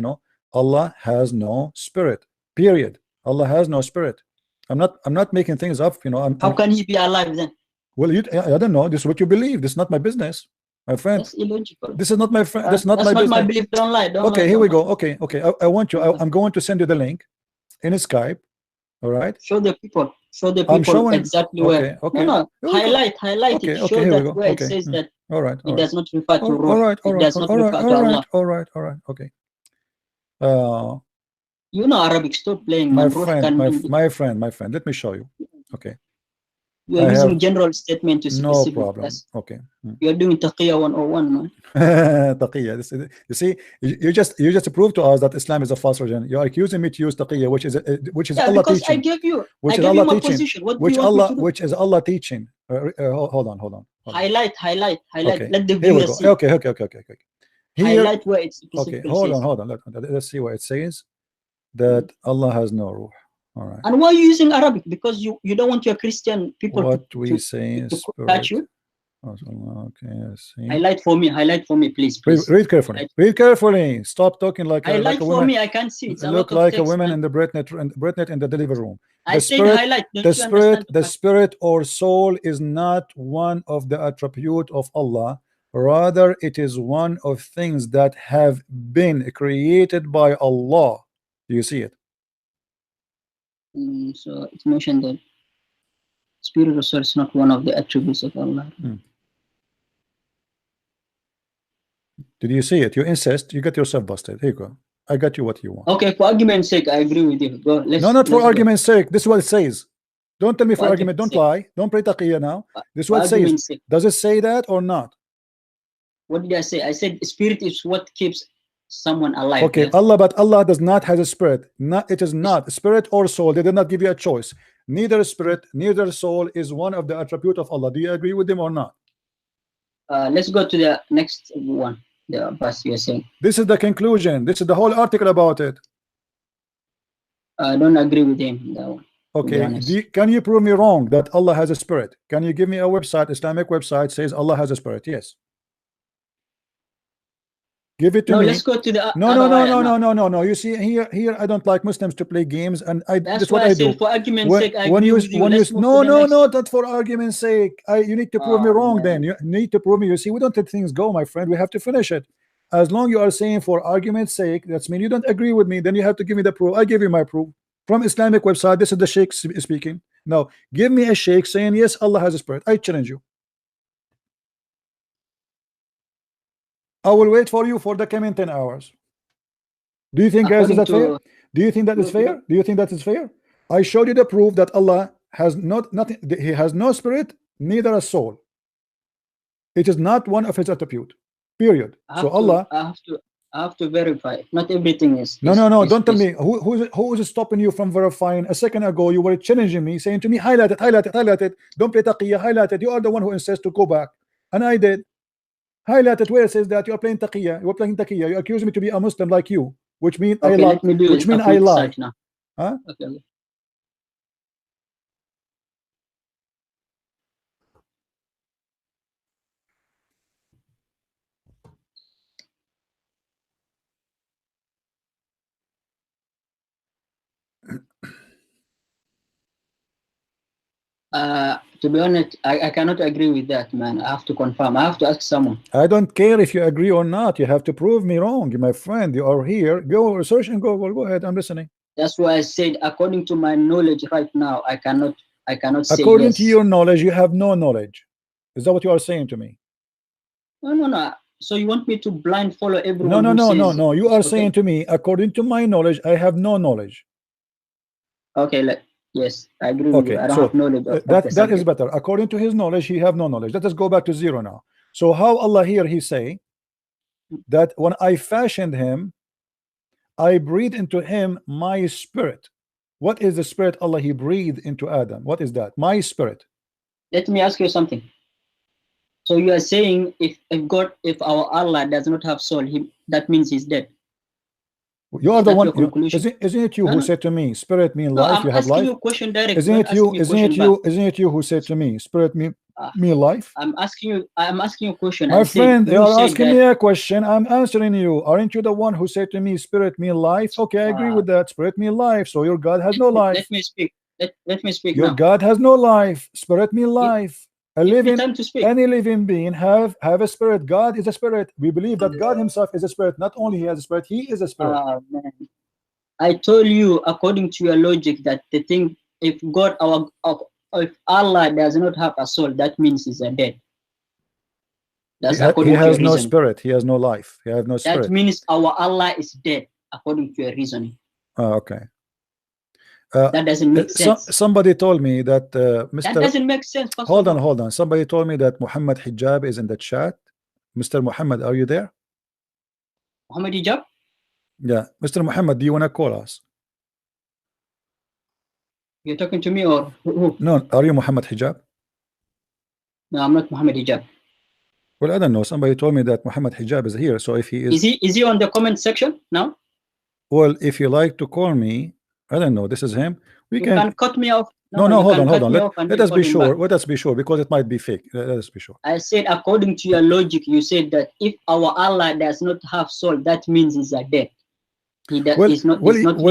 Allah has no spirit. Period. Allah has no spirit. I'm not making things up. How can he be alive then? Well, I don't know. This is what you believe. This is not my business, my friend. That's illogical. This is not my friend. That's not my business. My belief. Don't lie. Okay, here we go. Okay. I want you. I'm going to send you the link in Skype. All right. Show the people. I'm showing exactly where. Okay. No. Highlight it. Show that where it says that. All right. It does not refer to Ruh. All right. It does not refer to Allah. All right. Okay. You know Arabic. Stop playing. My friend. Let me show you. Okay. You are using general statement to specific. No problem. Okay. You are doing Taqiyya 101, man. Taqiyya. You see, you just proved to us that Islam is a false religion. You are accusing me to use Taqiyya, which is Allah teaching. I gave you my position. What which is Allah teaching. Hold on. Highlight. Okay. Let the viewer see. Okay. Here, highlight where it's specifically okay. Hold on. Let's see what it says. That Allah has no ruh. All right. And why are you using Arabic? Because you don't want your Christian people to catch you. Okay, let's see. Highlight for me, please. Read carefully. Read carefully. Stop talking like highlight a for woman. me. I can't see. It's look like a woman in the Britnet in the delivery room. I said highlight. The spirit or soul is not one of the attribute of Allah. Rather, it is one of things that have been created by Allah. Do you see it? So it's mentioned that spirit or soul is not one of the attributes of Allah. Did you see it? You insist, you get yourself busted. Here you go. I got you what you want. Okay, for argument's sake, I agree with you. Go, no, not for argument's sake. This is what it says. Don't tell me for argument. Don't lie. Don't play taqiyya now. This is what it says. Does it say that or not? What did I say? I said spirit is what keeps someone alive. Okay, yes? But Allah does not have a spirit. It is not spirit or soul. They did not give you a choice. Neither spirit, neither soul is one of the attributes of Allah. Do you agree with them or not? Let's go to the next one. The verse you are saying. This is the conclusion. This is the whole article about it. I don't agree with him. That one. Okay, can you prove me wrong that Allah has a spirit? Can you give me a website, Islamic website says Allah has a spirit? Yes. Give it to me. Let's go to the no. You see, here I don't like Muslims to play games, and that's what I do. For argument's sake, I agree with you. Not for argument's sake. You need to prove me wrong. Man. Then you need to prove me. You see, we don't let things go, my friend. We have to finish it. As long you are saying for argument's sake, that's mean you don't agree with me. Then you have to give me the proof. I give you my proof from Islamic website. This is the Sheikh speaking. Now, give me a Sheikh saying yes, Allah has a spirit. I challenge you. I will wait for you for the coming 10 hours. Do you think, guys, is that fair? Do you think that is fair? Do you think that is fair? I showed you the proof that Allah has nothing. He has no spirit, neither a soul. It is not one of his attributes. Period. So Allah. I have to verify. Not everything is. No. Don't tell me who is stopping you from verifying. A second ago, you were challenging me, saying to me, highlight it. Don't play taqiyya, highlight it. You are the one who insists to go back, and I did. Highlight it where it says that you are playing taqiyya. You are playing taqiyya. You accuse me to be a Muslim like you, which means I lie. Which means I lie. Huh? Okay. To be honest, I cannot agree with that, man. I have to confirm. I have to ask someone. I don't care if you agree or not. You have to prove me wrong, my friend. You are here. Go research and go ahead. I'm listening. That's why I said, according to my knowledge right now, I cannot say according yes. to your knowledge, you have no knowledge. Is that what you are saying to me? No. So you want me to blind follow everyone? No. You are saying to me, according to my knowledge, I have no knowledge. Okay, yes, I agree with you. I don't have knowledge. That is better. According to his knowledge, he have no knowledge. Let us go back to zero now. So how Allah here, he say that when I fashioned him, I breathed into him my spirit. What is the spirit Allah he breathed into Adam? What is that? My spirit. Let me ask you something. So you are saying if our Allah does not have soul, that means he's dead. You are the one. Isn't it you who said to me, spirit mean life? You have life. You a question directly. Isn't it you who said to me, spirit mean life? I'm asking you a question. My friend, you are asking me a question. I'm answering you. Aren't you the one who said to me, spirit mean life? Okay, I agree with that. Spirit mean life. So your God has no life. Let me speak. Let me speak. Your God has no life. Spirit mean life. Any living being have a spirit. God is a spirit. We believe that God himself is a spirit. Not only he has a spirit, he is a spirit. Man. I told you, according to your logic, that the thing, if Allah does not have a soul, that means he's dead. That's he has no spirit. He has no life. He has no spirit. That means our Allah is dead, according to your reasoning. Okay. That doesn't make sense. Somebody told me that Mr. That doesn't make sense. Hold on. Somebody told me that Mohammed Hjab is in the chat. Mr. Mohammed, are you there? Mohammed Hjab? Yeah. Mr. Mohammed, do you want to call us? You're talking to me or who? No, are you Mohammed Hjab? No, I'm not Mohammed Hjab. Well, I don't know. Somebody told me that Mohammed Hjab is here. So if he is he on the comment section now? Well, if you like to call me, I don't know. This is him. You can cut me off. No, hold on. Let us be sure. Let us be sure because it might be fake. Let us be sure. I said, according to your logic, you said that if our Allah does not have soul, that means he's dead. He's not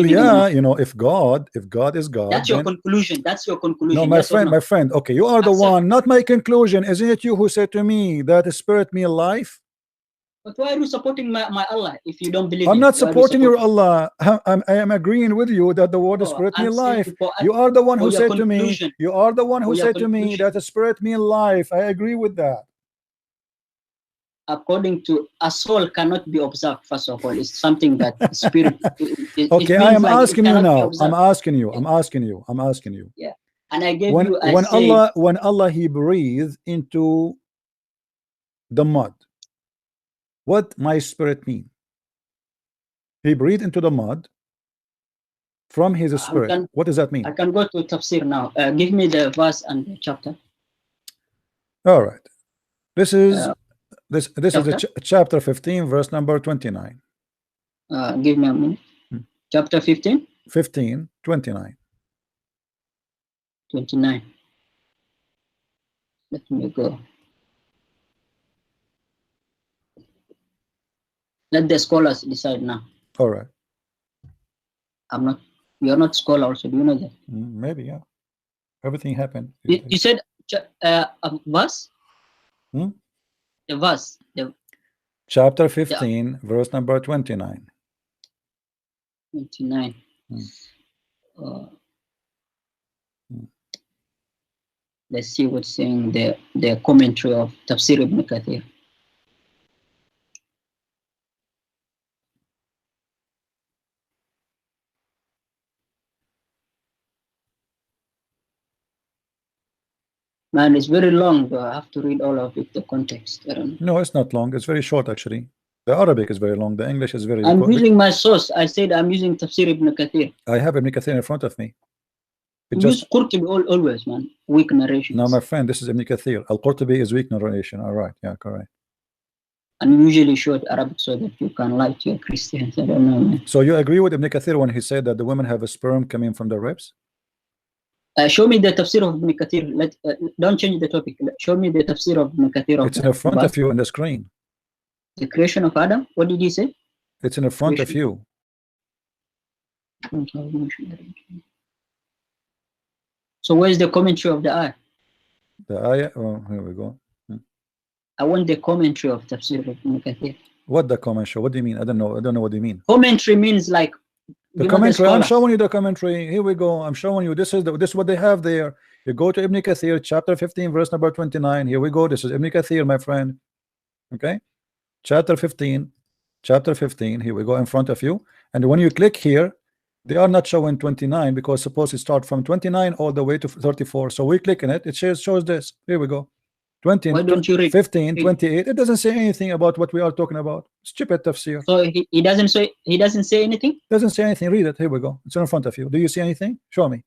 yeah, you know, if God is God, that's your conclusion. That's your conclusion. No, my friend, okay, you are the one, not my conclusion. Isn't it you who said to me that the spirit mean life? But why are you supporting my Allah if you don't believe? I'm not supporting your Allah. I am agreeing with you that the word spirit mean life. You are the one who said to me. You are the one who said to me that the spirit mean life. I agree with that. According to a soul cannot be observed. First of all, it's something that spirit. Okay, I am asking you now. I'm asking you. Yeah, and I gave you. When Allah He breathed into the mud, what my spirit mean? He breathed into the mud from His spirit. What does that mean? I can go to tafsir now. Give me the verse and the chapter. All right. This is this is the chapter 15, verse number 29. Give me a minute. Chapter 15. 15, 29. 29. Let me go. Let the scholars decide now. All right. I'm not. You're not scholar, so do you know that? Maybe, yeah. Everything happened. You said a verse. The verse. Chapter 15, verse number 29. 29. Let's see what's saying the commentary of Tafsir ibn Kathir. Man, it's very long, though. I have to read all of it, the context. I don't know. No, it's not long. It's very short, actually. The Arabic is very long. The English is very. I'm using my source. I said I'm using Tafsir ibn Kathir. I have Ibn Kathir in front of me. Use Qurtubi always, man. Weak narration. No, my friend, this is Ibn Kathir. Al-Qurtubi is weak narration. All right, yeah, correct. And usually short Arabic so that you can lie to your Christians. I don't know, man. So you agree with Ibn Kathir when he said that the women have a sperm coming from the ribs? Show me the tafsir of Ibn Kathir. Don't change the topic. Show me the tafsir of Ibn Kathir. It's in front of you on the screen. The creation of Adam. What did he say? It's in front of you. So where's the commentary of the ayah? The ayah. Oh, here we go. I want the commentary of tafsir of Ibn Kathir. What the commentary? What do you mean? I don't know what you mean. Commentary means like. The commentary. I'm showing you the commentary. Here we go. I'm showing you. This is what they have there. You go to Ibn Kathir, chapter 15, verse number 29. Here we go. This is Ibn Kathir, my friend. Okay, chapter 15. Here we go in front of you. And when you click here, they are not showing 29 because suppose it start from 29 all the way to 34. So we click on it. It shows this. Here we go. 20, why don't you read 15, 28. It doesn't say anything about what we are talking about. Stupid tafsir. So he doesn't say anything? Doesn't say anything. Read it. Here we go. It's in front of you. Do you see anything? Show me.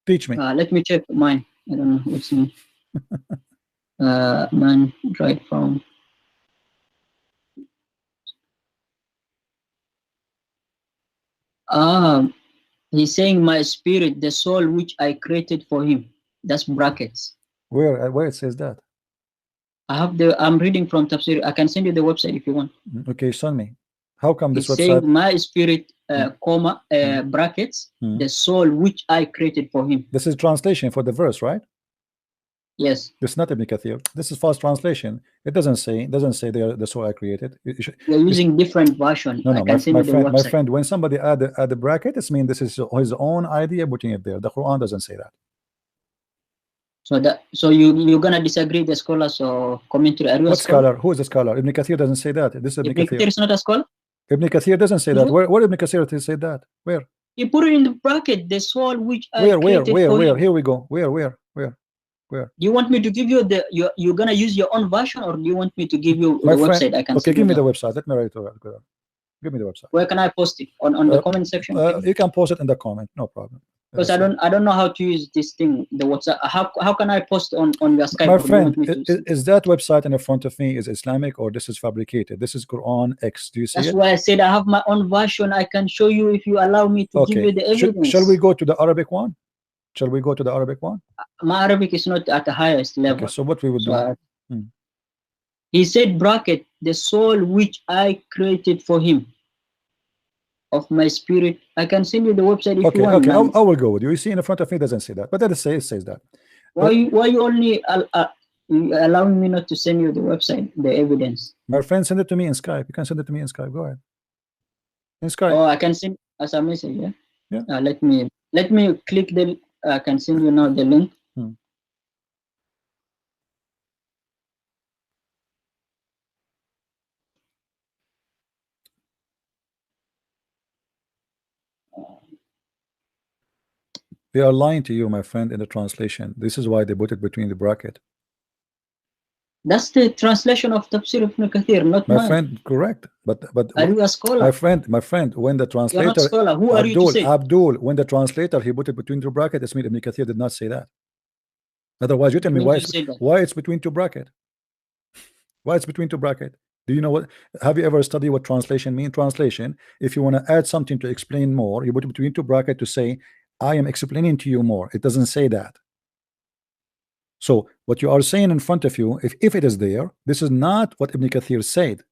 Teach me. Let me check mine. I don't know what's in. Man, right from. He's saying my spirit, the soul which I created for him. That's brackets. Where it says that? I'm reading from Tafsir. I can send you the website if you want. Okay, send me. How come this website? Saying my spirit, comma, brackets, the soul which I created for him. This is translation for the verse, right? Yes. This is not Ibn Kathir. This is fast translation. It doesn't say they are the soul I created. You're using different version. No, my friend, when somebody add the bracket, it means this is his own idea putting it there. The Quran doesn't say that. So you're gonna disagree the scholars or commentary? What scholar? Who is the scholar? Ibn Kathir doesn't say that. This is Ibn Kathir. Kathir is not a scholar. Ibn Kathir doesn't say that. Where Ibn Kathir say that? Where? He put it in the bracket. The soul which where? Here we go. Where? Do you want me to give you you're gonna use your own version, or do you want me to give you my the friend, website? I can. Okay, give me the website. Let me write it. Give me the website. Where can I post it? On the comment section? You can post it in the comment. No problem. Because I don't know how to use this thing, the WhatsApp. How can I post on your Skype? My friend, is that website in front of me is Islamic or this is fabricated? This is Qur'an X. Do you see That's why I said I have my own version. I can show you if you allow me to give you the evidence. Shall we go to the Arabic one? My Arabic is not at the highest level. Okay, so what we would do? He said bracket, the soul which I created for him. of my spirit. I can send you the website if okay, you want. okay, Man. I will go with you. You see in front of me doesn't say that, but that says that. Why you only allowing me not to send you the website, the evidence? My friend, send it to me in Skype. You can send it to me in Skype. Go ahead. In Skype. Oh, I can send as a message. Yeah. Yeah. Let me click the. I can send you now the link. They are lying to you, my friend, in the translation. This is why they put it between the bracket. That's the translation of Tafsir Ibn Kathir, not my mine. friend. Correct, but are you a scholar? My friend, when the translator, you're not scholar. Who are you to say? Abdul, when the translator he put it between two brackets, it's mean Ibn Kathir did not say that. Otherwise, you tell me why it's between two bracket. Why it's between two bracket? Do you know what? Have you ever studied what translation mean? Translation, if you want to add something to explain more, you put it between two bracket to say, I am explaining to you more. It doesn't say that. So what you are saying in front of you, if it is there, this is not what Ibn Kathir said.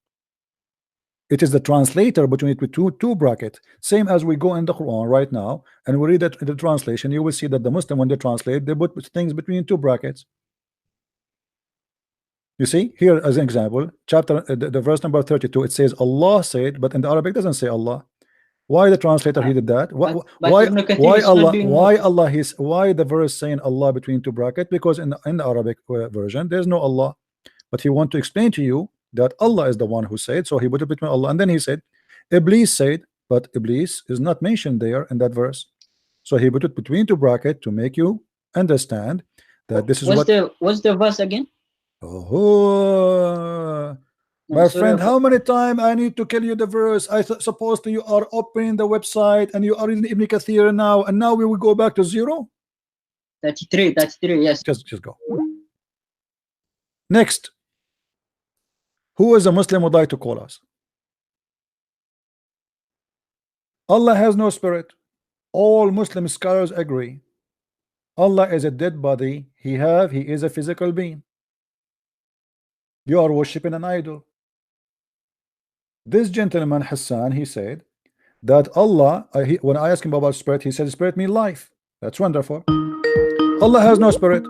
It is the translator between it with two bracket. Same as we go in the Quran right now and we read it in the translation, you will see that the Muslim, when they translate, they put things between two brackets. You see here as an example, chapter the verse number 32, it says Allah said, but in the Arabic doesn't say Allah. Why the translator he did that? Why the verse saying Allah between two brackets? Because in the Arabic version there's no Allah, but he want to explain to you that Allah is the one who said, so he put it between Allah, and then he said Iblis said, but Iblis is not mentioned there in that verse, so he put it between two brackets to make you understand that this is what's the verse again? Oh, my friend, how many times I need to kill you the verse? I suppose you are opening the website and you are in Ibn Kathir now, and now we will go back to 0. 33, yes. Just go. Next. Who is a Muslim would like to call us? Allah has no spirit. All Muslim scholars agree. Allah is a dead body. He is a physical being. You are worshiping an idol. This gentleman Hassan, he said that Allah, when I asked him about spirit, he said spirit means life. That's wonderful. Allah has no spirit.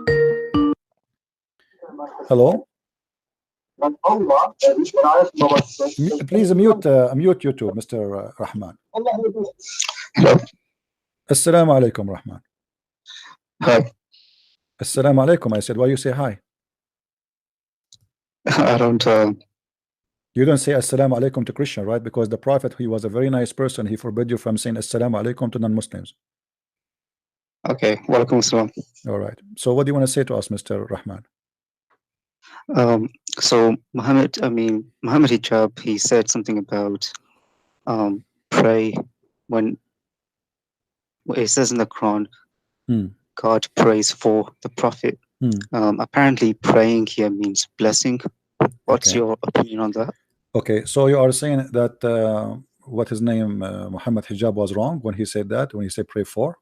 Hello? Please mute YouTube, Mr. Rahman. Hello. Assalamu alaikum, Rahman. Hi. Assalamu alaikum. I said, why you say hi? I don't. You don't say assalamu alaikum to Christian, right? Because the Prophet, he was a very nice person. He forbid you from saying assalamu alaikum to non-Muslims. Okay. Walaikum assalam. All right. So what do you want to say to us, Mr. Rahman? So Mohammed Hjab, he said something about pray when it says in the Quran, God prays for the Prophet. Apparently praying here means blessing. What's your opinion on that? Okay, so you are saying that what his name Mohammed Hjab was wrong when he said that, when he said pray for?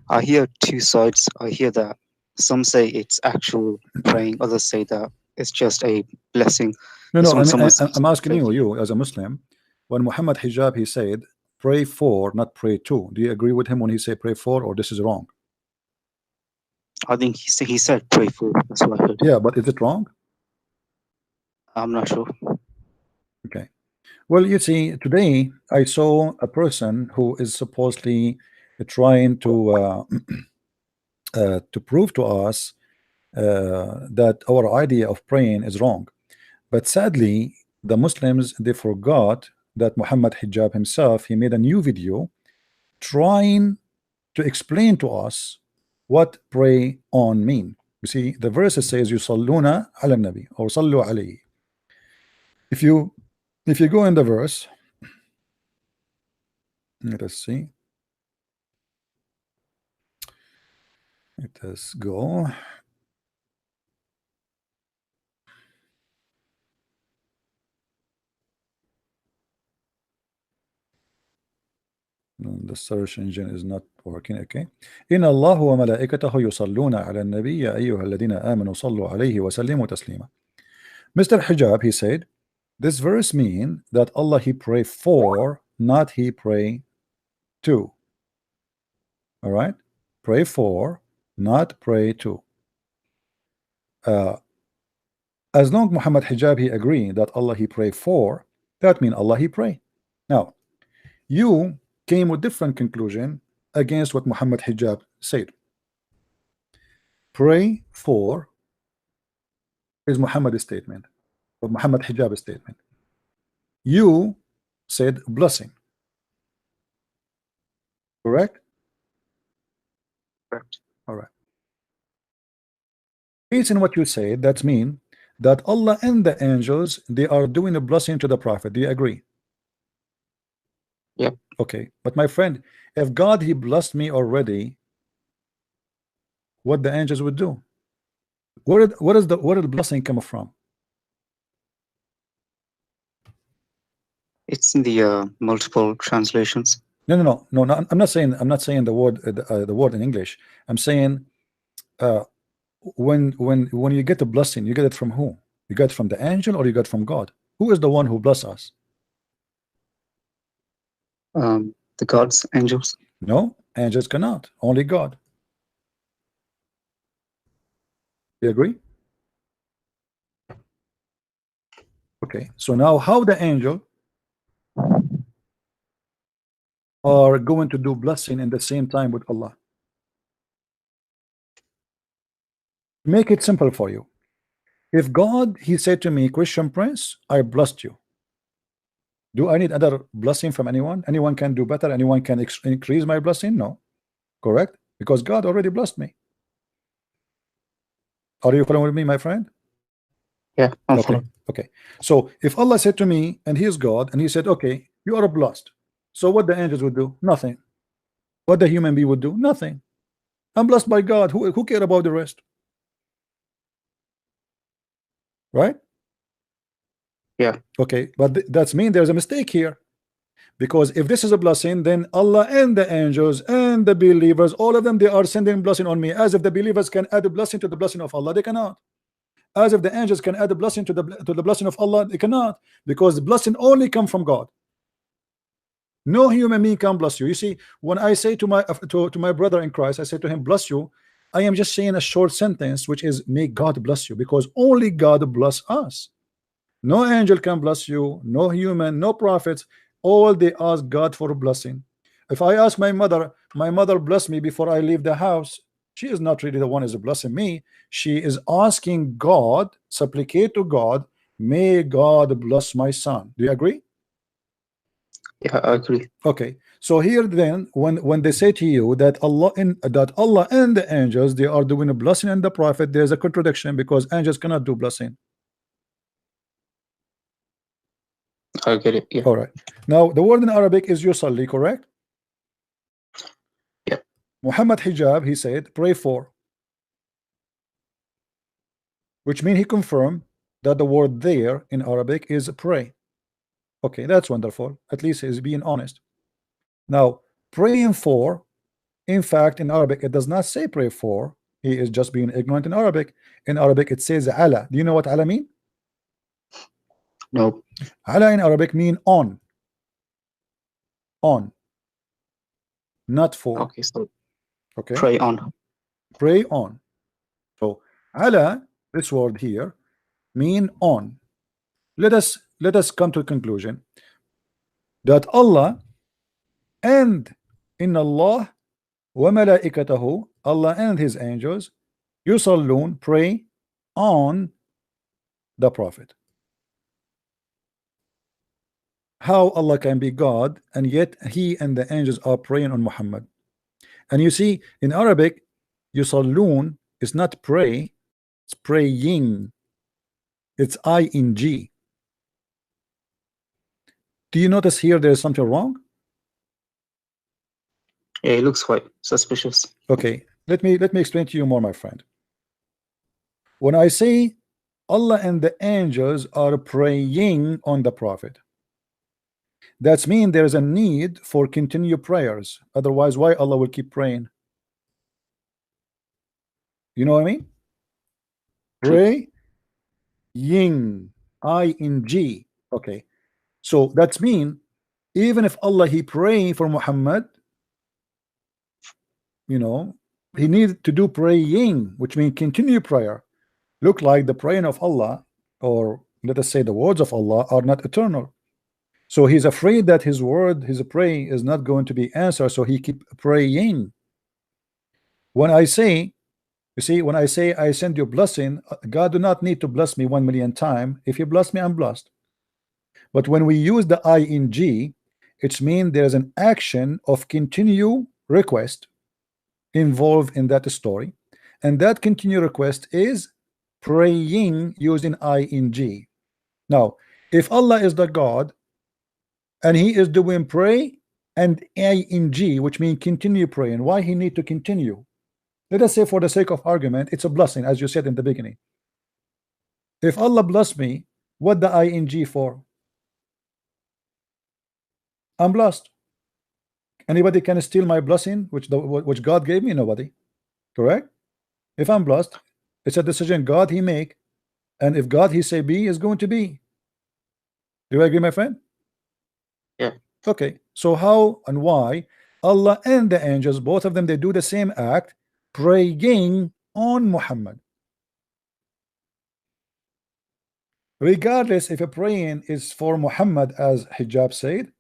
I hear two sides. I hear that some say it's actual praying, others say that it's just a blessing. No, I'm asking you as a Muslim, when Mohammed Hjab he said pray for, not pray to. Do you agree with him when he said pray for, or this is wrong? I think he said pray for. That's what I heard. Yeah, but is it wrong? I'm not sure. Okay. Well, you see, today I saw a person who is supposedly trying to prove to us that our idea of praying is wrong. But sadly, the Muslims, they forgot that Mohammed Hjab himself, he made a new video trying to explain to us what pray on mean. You see, the verse says yusalluna ala nabi or sallu alayhi. If you go in the verse, let us see. Let us go. The search engine is not working. Okay. إن الله وملائكته يصلون على النبي يا أيها الذين آمنوا صلوا عليه وسلموا تسليما. Mr. Hjab, he said, this verse mean that Allah he pray for not he pray to. All right, pray for, not pray to. As long Muhammad Hijab he agree that Allah he pray for, that mean Allah he pray. Now you came with different conclusion against what Muhammad Hijab said. Pray for is Muhammad's statement, or Muhammad Hijab's statement. You said blessing, correct? Correct. All right. Based on what you say, that means that Allah and the angels they are doing a blessing to the Prophet. Do you agree? Yep. Okay, but my friend, if God he blessed me already, what the angels would do? Where did the blessing come from? It's in the multiple translations. No. I'm not saying the word in English. I'm saying when you get the blessing, you get it from who? You get it from the angel or you get it from God? Who is the one who bless us? The gods, angels. No, angels cannot. Only God. You agree? Okay. So now, how the angel are going to do blessing in the same time with Allah? Make it simple for you. If God he said to me, Christian Prince, I blessed you. Do I need other blessing from anyone? Anyone can do better? Anyone can increase my blessing? No. Correct? Because God already blessed me. Are you following with me, my friend? Yeah, I'm okay. following. Okay. So if Allah said to me, and he is God, and he said, okay, you are blessed. So what the angels would do? Nothing. What the human being would do? Nothing. I'm blessed by God. Who care about the rest? Right? Yeah. Okay, but that's mean there's a mistake here. Because if this is a blessing, then Allah and the angels and the believers, all of them, they are sending blessing on me. As if the believers can add a blessing to the blessing of Allah, they cannot. As if the angels can add a blessing to the blessing of Allah, they cannot. Because the blessing only come from God. No human being can bless you. You see, when I say to my brother in Christ, I say to him, bless you, I am just saying a short sentence, which is, may God bless you, because only God bless us. No angel can bless you, no human, no prophets. All they ask God for a blessing. If I ask my mother bless me before I leave the house, she is not really the one who is blessing me. She is asking God, supplicate to God, may God bless my son. Do you agree? Yeah, I agree. Okay, so here then, when they say to you that Allah and the angels they are doing a blessing and the prophet, there's a contradiction because angels cannot do blessing. I get it. Yeah. All right. Now the word in Arabic is yusalli, correct? Yeah. Muhammad Hijab he said pray for, which means he confirmed that the word there in Arabic is pray. Okay, that's wonderful. At least he's being honest. Now praying for, in fact, in Arabic it does not say pray for. He is just being ignorant in Arabic. In Arabic it says ala. Do you know what ala mean? No. Ala in Arabic mean on, not for. Okay, so Okay, pray on. pray on. So ala, this word here, mean on. Let us come to a conclusion that Allah and in Allah wa malaikatahu, Allah and his angels, yusallun, pray on the prophet. How Allah can be God and yet he and the angels are praying on Muhammad? And you see in Arabic, yusallun is not pray, it's praying. It's ing. Do you notice here there's something wrong? Yeah, it looks quite suspicious. Okay, let me explain to you more, my friend. When I say Allah and the angels are praying on the prophet, that means there's a need for continued prayers. Otherwise, why Allah will keep praying? You know what I mean? Pray ing. Okay, so that's mean even if Allah he praying for Muhammad, you know, he needed to do praying, which means continue prayer. Look like the praying of Allah, or let us say the words of Allah, are not eternal. So he's afraid that his word, his praying is not going to be answered, so he keep praying. When I say, you see, when I say I send you blessing, God do not need to bless me 1,000,000 times. If you bless me, I'm blessed. But when we use the ing, it means there's an action of continue request involved in that story, and that continue request is praying using ing. Now, if Allah is the God and he is doing pray and ing, which means continue praying, why he need to continue? Let us say, for the sake of argument, it's a blessing, as you said in the beginning. If Allah bless me, what the ing for? I'm blessed. Anybody can steal my blessing, which God gave me? Nobody. Correct? If I'm blessed, it's a decision God he make, and if God he say be, is going to be. Do you agree, my friend? Yeah. Okay. So how and why Allah and the angels, both of them, they do the same act, praying on Muhammad, regardless if a praying is for Muhammad, as Hjab said,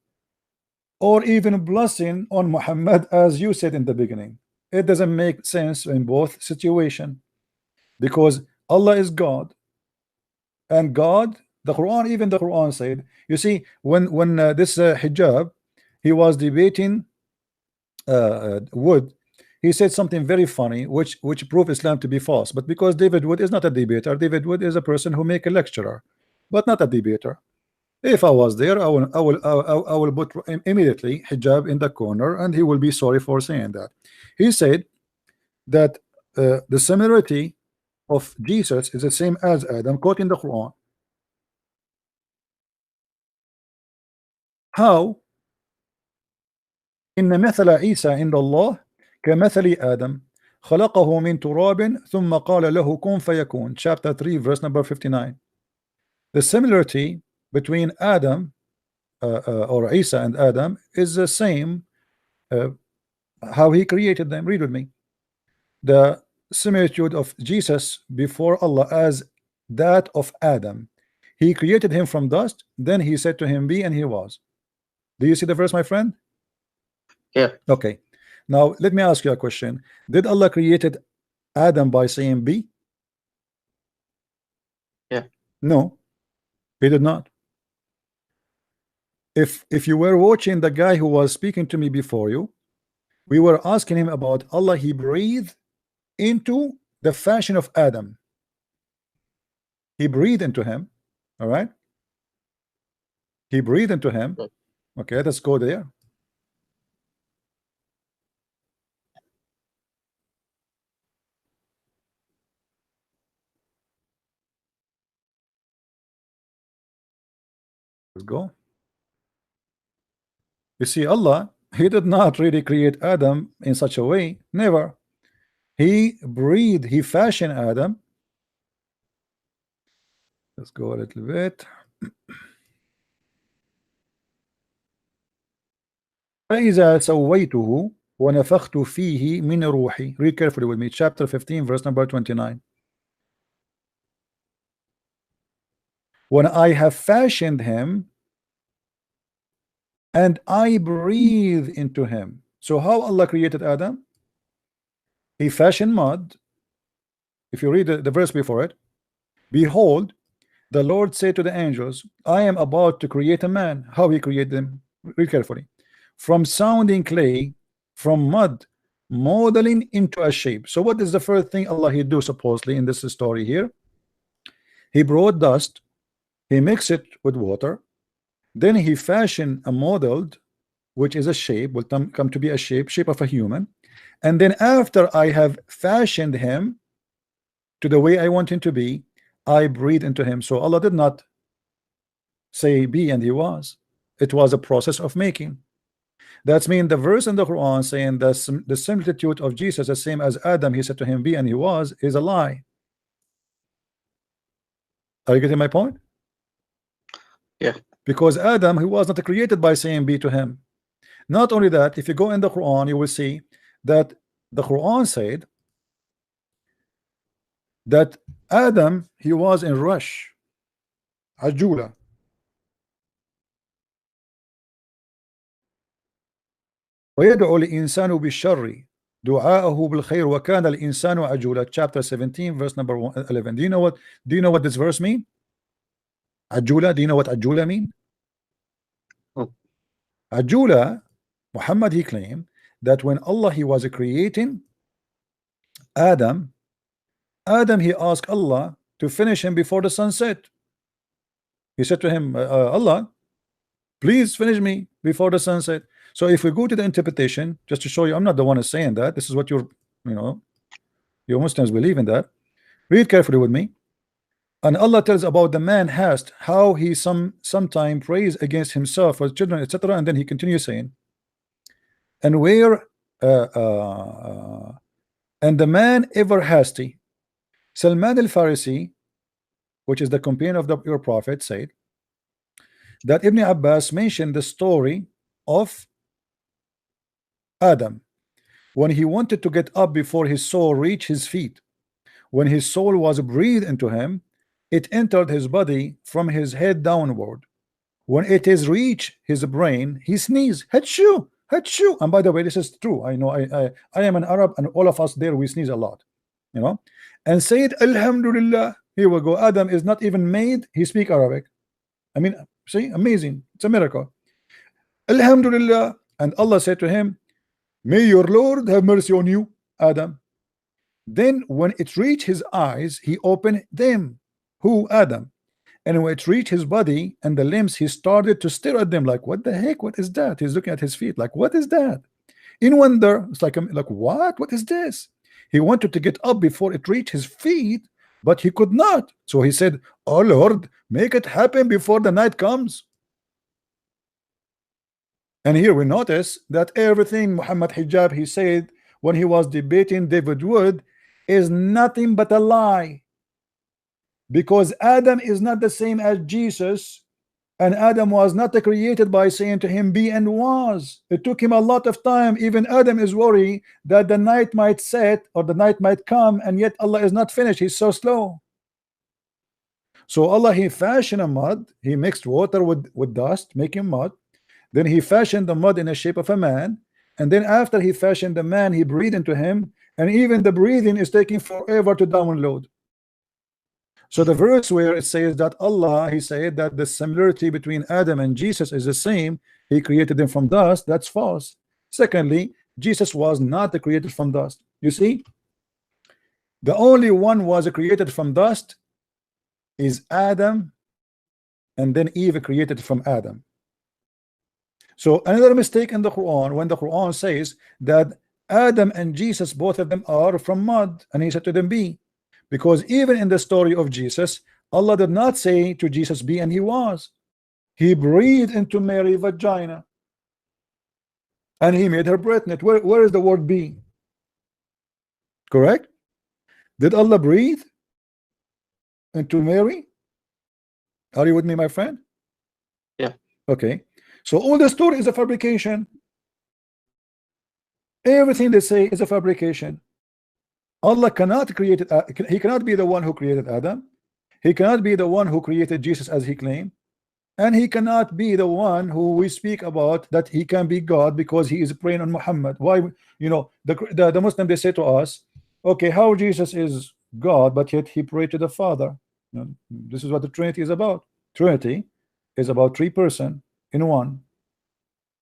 or even blessing on Muhammad, as you said in the beginning. It doesn't make sense in both situations, because Allah is God, and God, the Quran, even the Quran said, you see, when this Hjab, he was debating Wood, he said something very funny, which proved Islam to be false. But because David Wood is not a debater, David Wood is a person who make a lecturer, but not a debater. If I was there, I will put immediately Hjab in the corner, and he will be sorry for saying that. He said that the similarity of Jesus is the same as Adam, quoting the Quran. How? إن مثل عيسى عند الله كمثل آدم خلقه من تراب ثم قال له كن فيكون. Chapter 3, verse number 59. The similarity between Adam or Isa and Adam is the same, how he created them. Read with me. The similitude of Jesus before Allah as that of Adam. He created him from dust, then he said to him be, and he was. Do you see the verse, my friend? Yeah. Okay. Now let me ask you a question. Did Allah created Adam by saying be? Yeah. No, he did not. If you were watching the guy who was speaking to me before you, we were asking him about Allah. He breathed into the fashion of Adam. He breathed into him. All right. He breathed into him. Okay, let's go there. Let's go. You see, Allah, he did not really create Adam in such a way. Never. He breathed, he fashioned Adam. Let's go a little bit. فإذا سويته ونفخت فيه من روحي. Read carefully with me. Chapter 15, verse number 29. When I have fashioned him and I breathe into him. So how Allah created Adam? He fashioned mud. If you read the verse before it, behold, the Lord said to the angels, I am about to create a man. How he created them? Read carefully. From sounding clay, from mud, modeling into a shape. So what is the first thing Allah he do supposedly in this story here? He brought dust, he mixed it with water, then he fashioned a modeled, which is a shape, will come to be a shape of a human, and then after I have fashioned him to the way I want him to be, I breathe into him. So Allah did not say be and he was. It was a process of making. That's mean the verse in the Quran saying that the similitude of Jesus the same as Adam, he said to him be and he was, is a lie. Are you getting my point? Yeah. because Adam, he was not created by saying be to him. Not only that, if you go in the Quran, you will see that the Quran said that Adam, he was in rush, ajula. ويدعو الإنسان بالشر دعاءه بالخير وكان الإنسان عجولا. Chapter 17 verse number 11. Do you know what this verse mean? Ajula. Do you know what ajula mean? Oh. Ajula, Muhammad, he claimed that when Allah, he was creating Adam, he asked Allah to finish him before the sunset. He said to him, Allah, please finish me before the sunset. So if we go to the interpretation, just to show you, I'm not the one who's saying that. This is what your Muslims believe in that. Read carefully with me. And Allah tells about the man hast, how he sometime prays against himself or children, etc. And then he continues saying, and where and the man ever hasty. Salman al-Farisi, which is the companion of your prophet, said that Ibn Abbas mentioned the story of Adam when he wanted to get up before his soul reached his feet. When his soul was breathed into him, it entered his body from his head downward. When it is reached his brain, he sneezed, Hatshu, Hatshu. And by the way, this is true. I know I am an Arab, and all of us there, we sneeze a lot, and said Alhamdulillah. Here we go. Adam is not even made, he speak Arabic. I mean, see, amazing. It's a miracle. Alhamdulillah. And Allah said to him, may your Lord have mercy on you, Adam. Then when it reached his eyes, he opened them. Who? Adam. And when it reached his body and the limbs, he started to stare at them like, what the heck? What is that? He's looking at his feet like, what is that? In wonder, it's like what? What is this? He wanted to get up before it reached his feet, but he could not. So he said, oh Lord, make it happen before the night comes. And here we notice that everything Muhammad Hjab, he said when he was debating David Wood, is nothing but a lie, because Adam is not the same as Jesus, and Adam was not created by saying to him be and was. It took him a lot of time. Even Adam is worried that the night might set or the night might come, and yet Allah is not finished. He's so slow. So Allah, he fashioned a mud, he mixed water with dust, making mud. Then he fashioned the mud in the shape of a man, and then after he fashioned the man, he breathed into him, and even the breathing is taking forever to download. So the verse where it says that Allah, he said that the similarity between Adam and Jesus is the same, he created them from dust, that's false. Secondly, Jesus was not created from dust. You see, the only one was created from dust is Adam, and then Eve created from Adam. So another mistake in the Quran, when the Quran says that Adam and Jesus, both of them are from mud, and he said to them be, because even in the story of Jesus, Allah did not say to Jesus be, and he was. He breathed into Mary's vagina and he made her pregnant. Where is the word be? Correct? Did Allah breathe into Mary? Are you with me, my friend? Yeah. Okay. So all the story is a fabrication. Everything they say is a fabrication. Allah cannot create it. He cannot be the one who created Adam. He cannot be the one who created Jesus as he claimed, and he cannot be the one who we speak about that he can be God because he is praying on Muhammad. Why? The Muslim, they say to us, okay, how Jesus is God, but yet he prayed to the Father. This is what the Trinity is about. Trinity is about three persons in one.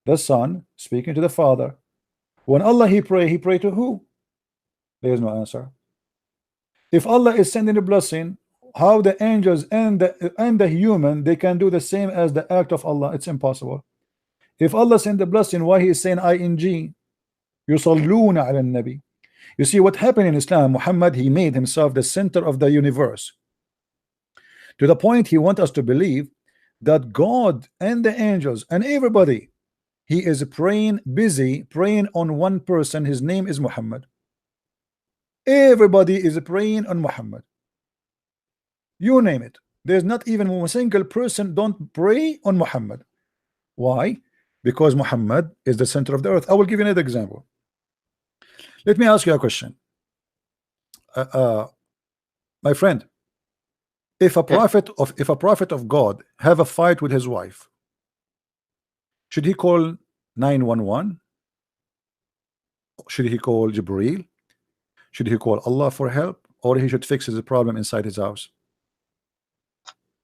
The Son speaking to the Father. When Allah he prayed to who? There is no answer. If Allah is sending a blessing, how the angels and the human, they can do the same as the act of Allah? It's impossible. If Allah send the blessing, why he is saying ing? Yusalluna ala nabi. You see what happened in Islam, Muhammad, he made himself the center of the universe, to the point he wants us to believe that God and the angels and everybody, he is busy praying on one person. His name is Muhammad. Everybody is praying on Muhammad. You name it. There's not even a single person don't pray on Muhammad. Why? Because Muhammad is the center of the earth. I will give you another example. Let me ask you a question. My friend, if a prophet of God have a fight with his wife, should he call 911? Should he call Jibreel? Should he call Allah for help, or he should fix his problem inside his house?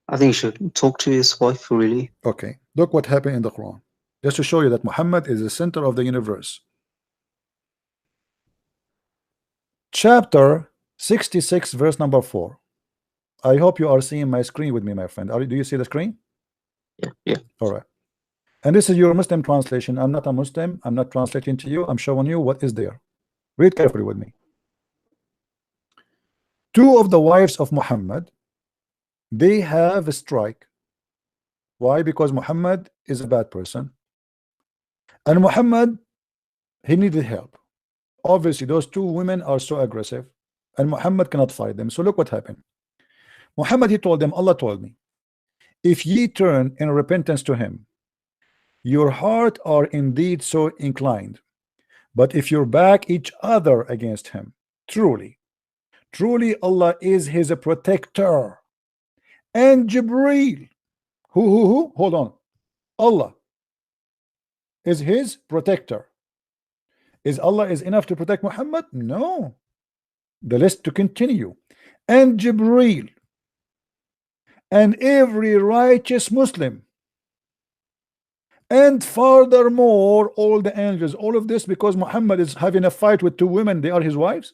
I think he should talk to his wife, really. Okay, look what happened in the Quran, just to show you that Muhammad is the center of the universe. Chapter 66, verse number 4. I hope you are seeing my screen with me, my friend. Do you see the screen? Yeah. All right. And this is your Muslim translation. I'm not a Muslim. I'm not translating to you. I'm showing you what is there. Read carefully with me. Two of the wives of Muhammad, they have a strike. Why? Because Muhammad is a bad person, and Muhammad, he needed help. Obviously those two women are so aggressive, and Muhammad cannot fight them. So look what happened. Muhammad, he told them, Allah told me, if ye turn in repentance to him, your heart are indeed so inclined, but if you back each other against him, truly Allah is his protector. And Jibreel, who hold on, Allah is his protector. Is Allah is enough to protect Muhammad? No. The list to continue. And Jibreel and every righteous Muslim, and furthermore all the angels. All of this because Muhammad is having a fight with two women, they are his wives.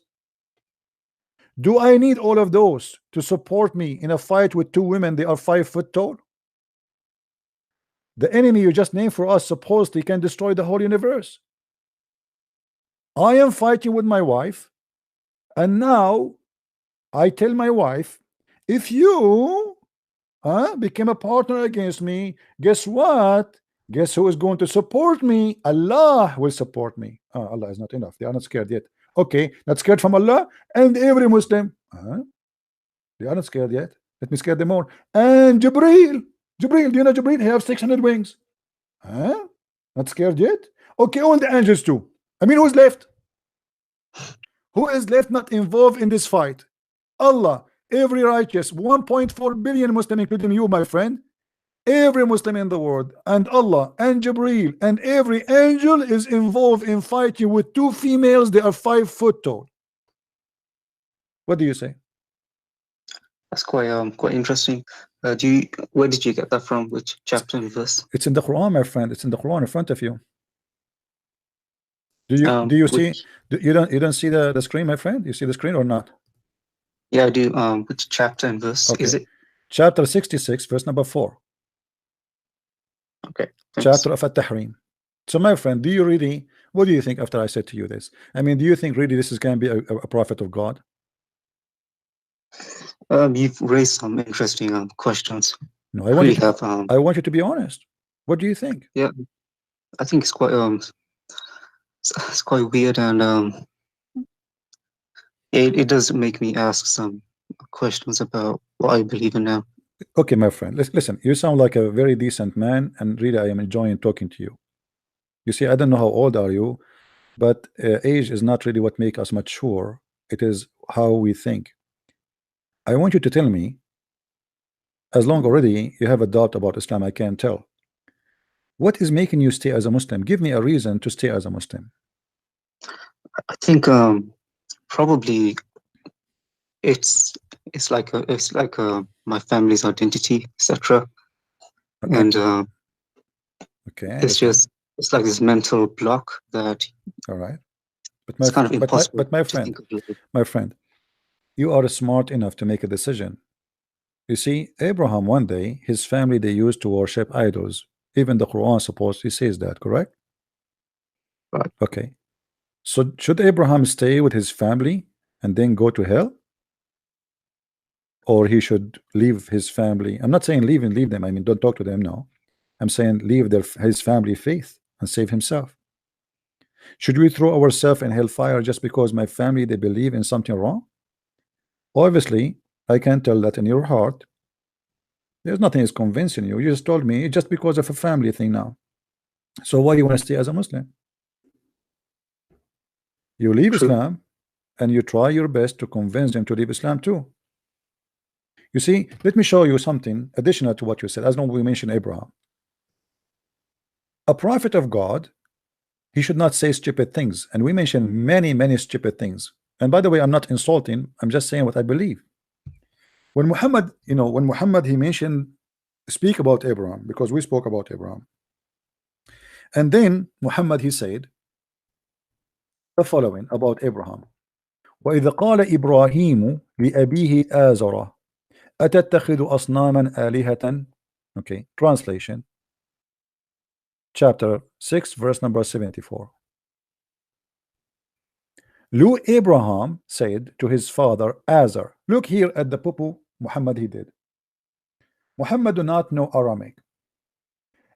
Do I need all of those to support me in a fight with two women, they are 5 foot tall? The enemy you just named for us supposedly can destroy the whole universe. I am fighting with my wife, and now I tell my wife, if you became a partner against me, guess what? Guess who is going to support me? Allah will support me. Allah is not enough. They are not scared yet. Okay, not scared from Allah and every Muslim. They are not scared yet. Let me scare them more. And Jibreel, do you know Jibreel? He has 600 wings. Not scared yet. Okay, all the angels too. I mean, who's left? Who is left not involved in this fight? Allah, every righteous 1.4 billion Muslim, including you, my friend. Every Muslim in the world, and Allah and Jibreel and every angel is involved in fighting with two females. They are 5 foot tall. What do you say? That's quite interesting. Where did you get that from? Which chapter and verse? It's in the Quran, my friend. It's in the Quran in front of you. Do you see? You don't see the screen, my friend? You see the screen or not? Yeah, I do. Which chapter and verse is it? Chapter 66, verse number 4. Okay. Thanks. Chapter of At-Tahrim. So my friend, do you really, what do you think after I said to you this? I mean, do you think really this is going to be a prophet of God? You've raised some interesting questions. No, I want you to be honest. What do you think? Yeah, I think it's quite it's quite weird, and it does make me ask some questions about what I believe in now. Okay, my friend, listen, you sound like a very decent man, and really I am enjoying talking to you. You see, I don't know how old are you, but age is not really what makes us mature. It is how we think. I want you to tell me, as long already you have a doubt about Islam, I can't tell. What is making you stay as a Muslim? Give me a reason to stay as a Muslim. I think probably it's like my family's identity, etc. Okay. And okay, it's like this mental block that. All right, but it's kind of impossible. But my friend, you are smart enough to make a decision. You see, Abraham, one day his family, they used to worship idols. Even the Quran supposedly says that, correct? Right. Okay. So should Abraham stay with his family and then go to hell? Or he should leave his family? I'm not saying leave them. I mean, don't talk to them, no. I'm saying leave his family faith and save himself. Should we throw ourselves in hellfire just because my family, they believe in something wrong? Obviously, I can tell that in your heart There's nothing is convincing you. You just told me it's just because of a family thing now. So why you want to stay as a Muslim? You leave True. Islam and you try your best to convince them to leave Islam too. You see, let me show you something additional to what you said. As long as we mentioned Abraham, a prophet of God, he should not say stupid things, and we mentioned many stupid things. And by the way, I'm not insulting, I'm just saying what I believe. When Muhammad, when Muhammad he mentioned speak about Abraham, because we spoke about Abraham, and then Muhammad he said the following about Abraham: وَإِذَا قَالَ إِبْرَاهِيمُ لِأَبِيهِ آزَرَ أَتَتَّخِذُ أَصْنَامًا آلِهَةً. Okay, translation, chapter 6 verse number 74. Lu Abraham said to his father Azar. Look here at the pupu Muhammad he did. Muhammad do not know Aramaic,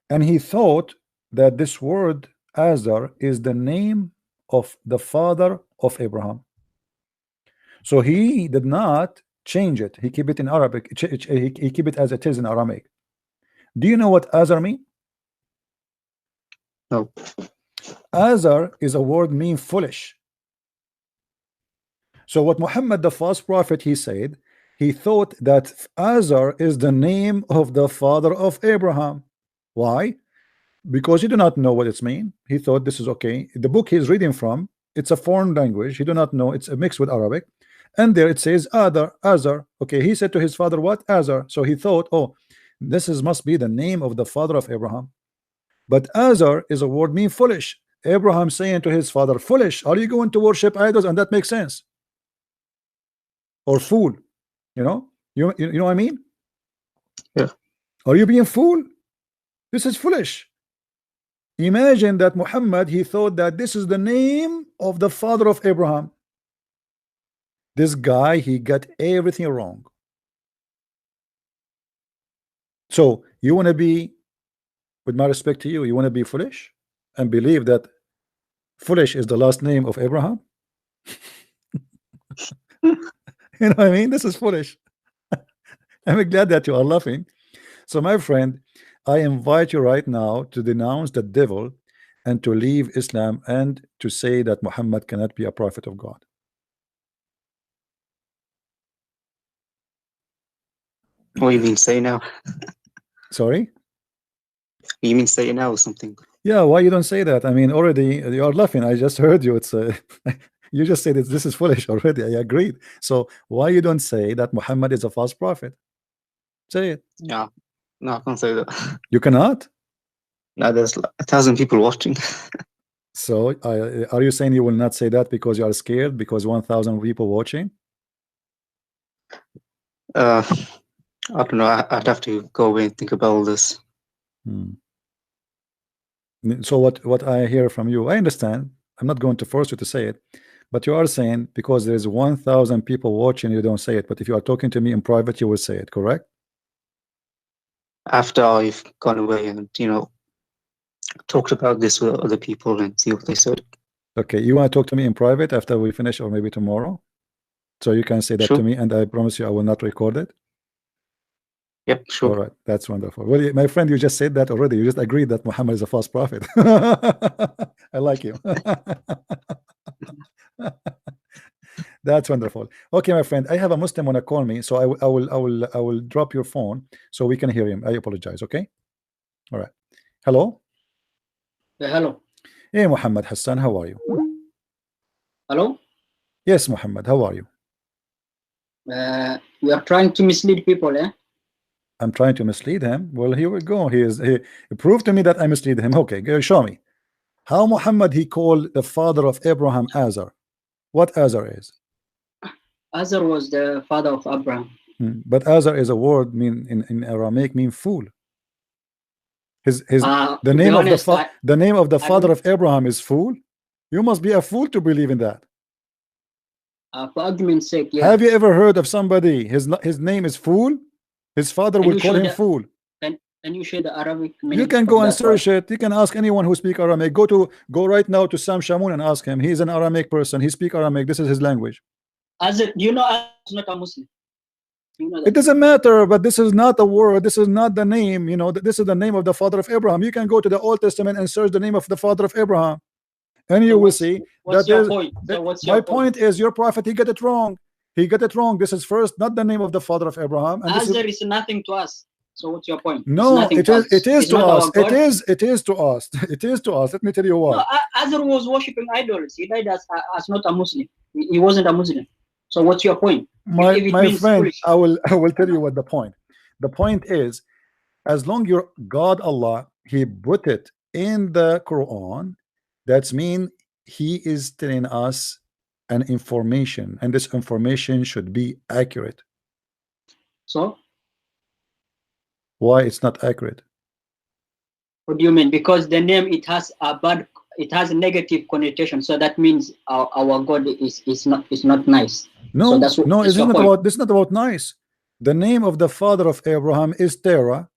and he thought that this word Azar is the name of the father of Abraham. So he did not change it. He keep it in Arabic. He keep it as it is in Aramaic. Do you know what Azar mean? No. Azar is a word mean foolish. So what Muhammad the false prophet he said, he thought that Azar is the name of the father of Abraham. Why? Because he do not know what it's mean. He thought this is okay. The book he's reading from, it's a foreign language. He do not know. It's a mix with Arabic, and there it says Azar. Okay, he said to his father what? Azar. So he thought, oh, this must be the name of the father of Abraham. But Azar is a word mean foolish. Abraham saying to his father, foolish, are you going to worship idols? And that makes sense. Or fool, you know what I mean? Yeah. Are you being fool? This is foolish. Imagine that Muhammad he thought that this is the name of the father of Abraham. This guy he got everything wrong. So you want to be, with my respect to you, you want to be foolish and believe that foolish is the last name of Abraham? You know what I mean? This is foolish. I'm glad that you are laughing. So my friend, I invite you right now to denounce the devil and to leave Islam and to say that Muhammad cannot be a prophet of God. What do you mean say now? Sorry? You mean say now or something? Yeah, why you don't say that? I mean, already you are laughing. I just heard you. It's you just said this is foolish already. I agreed. So why you don't say that Muhammad is a false prophet? Say it. Yeah. No, I can't say that. You cannot? No, there's 1,000 people watching. So are you saying you will not say that because you are scared because 1,000 people watching? I don't know. I'd have to go away and think about all this. So what I hear from you, I understand. I'm not going to force you to say it, but you are saying because there's 1,000 people watching, you don't say it. But if you are talking to me in private, you will say it, correct? After I've gone away and talked about this with other people and see what they said. Okay, you want to talk to me in private after we finish, or maybe tomorrow, so you can say that Sure. to me, and I promise you I will not record it. Yep, sure. All right, that's wonderful. Well, my friend, you just said that already. You just agreed that Muhammad is a false prophet. I like you. That's wonderful. Okay, my friend, I have a Muslim want to call me, so I will drop your phone so we can hear him. I apologize. Okay. All right. Hello. Yeah, hello. Hey, Muhammad Hassan, how are you? Hello. Yes, Muhammad, how are you? You are trying to mislead people, eh? I'm trying to mislead him. Well, here we go. He proved to me that I mislead him. Okay, go show me how Muhammad he called the father of Abraham Azar. What Azar is? Azar was the father of Abraham. But Azar is a word mean in Aramaic mean fool. The name of the name of the father of Abraham is fool. You must be a fool to believe in that. For argument's sake, yeah. Have you ever heard of somebody his name is fool? His father will call him fool. Can you share the Arabic? You can go and search it. You can ask anyone who speaks Aramaic. Go right now to Sam Shamoun and ask him. He's an Aramaic person. He speaks Aramaic. This is his language. Azar, do you know Azar is not a Muslim? You know that. It doesn't matter, but this is not a word. This is not the name. You know, this is the name of the father of Abraham. You can go to the Old Testament and search the name of the father of Abraham, and you will see what's that your there's. point? So what's My your point is, your prophet, he got it wrong. He got it wrong. This is first not the name of the father of Abraham. And this Azar is nothing to us. So what's your point? no, it is. It is to us. It God. is. It is to us. It is to us. Let me tell you why. No, Azar was worshipping idols. He died as not a Muslim. He wasn't a Muslim. So what's your point? My friend, foolish. I will tell you what the point. The point is, as long your God Allah, He put it in the Quran, that's mean He is telling us an information, and this information should be accurate. So why it's not accurate? What do you mean? Because the name, it has a negative connotation, so that means our God is not nice. No, so no, this is not about nice. The name of the father of Abraham is Terah.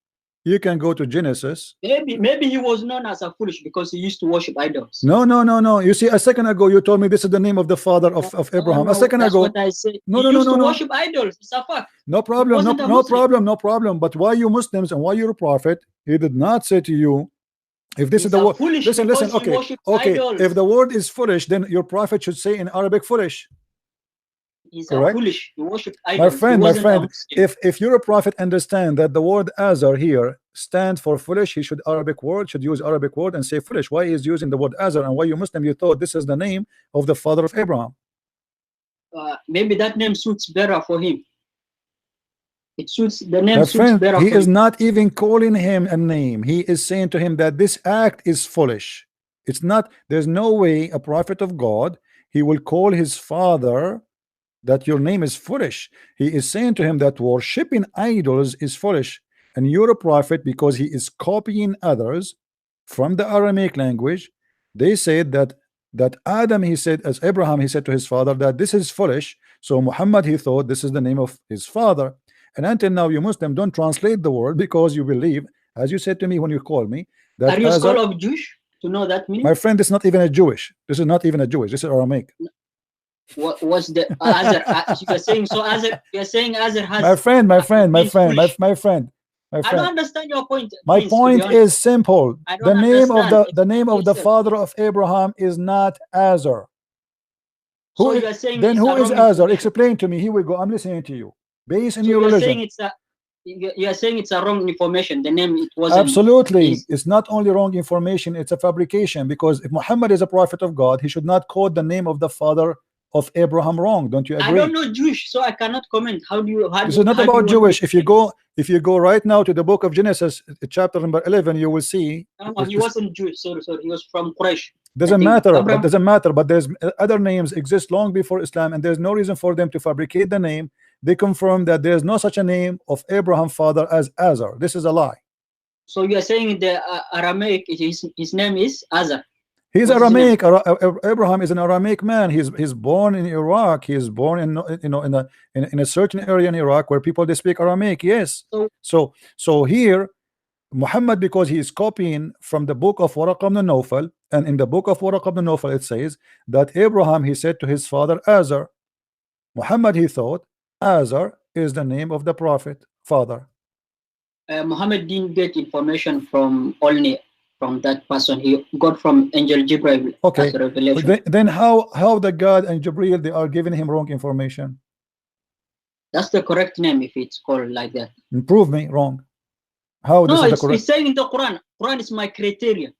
You can go to Genesis. Maybe he was known as a foolish because he used to worship idols. No. You see, a second ago you told me this is the name of the father of Abraham. No, a second that's ago. What I said. No, he used to worship idols. It's a fact. No problem. No problem. But why you Muslims and why you're a prophet? He did not say to you, if this is the word. Listen. Okay. Idols. If the word is foolish, then your prophet should say in Arabic foolish. He's correct? Foolish. He worshipped idols. My friend, if you're a prophet, understand that the word Azar here stands for foolish. He should use Arabic word and say foolish. Why is using the word Azar, and why you Muslim you thought this is the name of the father of Abraham? Maybe that name suits better for him. It suits the name. My suits friend, better he for is him. not even calling him a name. He is saying to him that this act is foolish. It's not. There's no way a prophet of God, he will call his father that your name is foolish. He is saying to him that worshipping idols is foolish, and you're a prophet because he is copying others from the Aramaic language. They said that Adam, he said, as Abraham, he said to his father that this is foolish. So Muhammad, he thought this is the name of his father. And until now, you Muslim don't translate the word because you believe, as you said to me when you called me, that are you a scholar of Jewish to know that meaning? My friend, this is not even a Jewish. This is not even a Jewish. This is Aramaic. What was the Azar? You're saying so. Azar, you're saying Azar has. My friend. I don't understand your point. My point is simple. The name of the father of Abraham is not Azar. Who is Azar? Explain to me. Here we go. I'm listening to you. Based on your religion. You are saying it's a wrong information. The name, it wasn't. Absolutely. It's not only wrong information, it's a fabrication. Because if Muhammad is a prophet of God, he should not quote the name of the father of Abraham wrong. Don't you agree? I don't know Jewish, so I cannot comment. This is not about Jewish. If you go right now to the book of Genesis, chapter number 11, you will see. No, he wasn't Jewish. Sorry, he was from Quraysh. Doesn't matter. But there's other names exist long before Islam, and there's no reason for them to fabricate the name. They confirm that there's no such a name of Abraham father as Azar. This is a lie. So you are saying the Aramaic, his name is Azar. He's Aramaic. Abraham is an Aramaic man. He's born in Iraq. He's born in a certain area in Iraq where people they speak Aramaic. Yes. So here, Muhammad, because he is copying from the book of Waraq ibn Nawfal, and in the book of Waraq ibn Nawfal it says that Abraham, he said to his father Azar. Muhammad, he thought Azar is the name of the prophet father. Muhammad didn't get information from only from that person. He got from angel Jibril. Okay. As a revelation. Then how the God and Jibril, they are giving him wrong information? That's the correct name if it's called like that. Prove me wrong. How this is the correct? It's saying in the Quran. Quran is my criteria.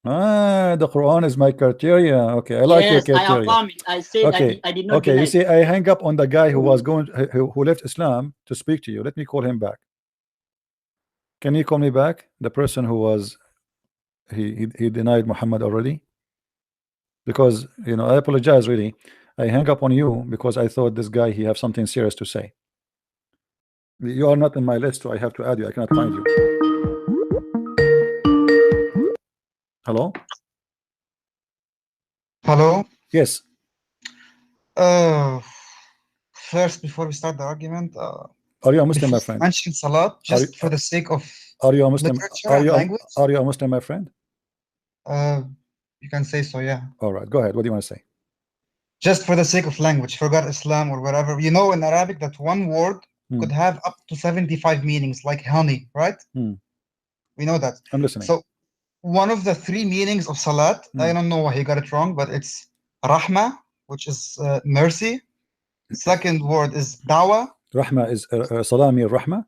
The Quran is my criteria. Okay, I like your criteria. I affirm it. I said okay. I did not. Okay, you see, I hang up on the guy who was who left Islam to speak to you. Let me call him back. Can you call me back? The person who was he denied Muhammad already. Because I apologize really. I hang up on you because I thought this guy he have something serious to say. You are not in my list, so I have to add you. I cannot find you. Hello? Hello? Yes. First, before we start the argument, are you a Muslim, my friend? Mention Salat just for the sake of are you a Muslim? Language? Are you a Muslim, my friend? You can say so, yeah. All right, go ahead. What do you want to say? Just for the sake of language, forgot Islam or whatever. In Arabic that one word could have up to 75 meanings, like honey, right? We know that. I'm listening. So one of the 3 meanings of salat, I don't know why he got it wrong, but it's rahma, which is mercy. Second word is dawah. Rahma is salami rahma.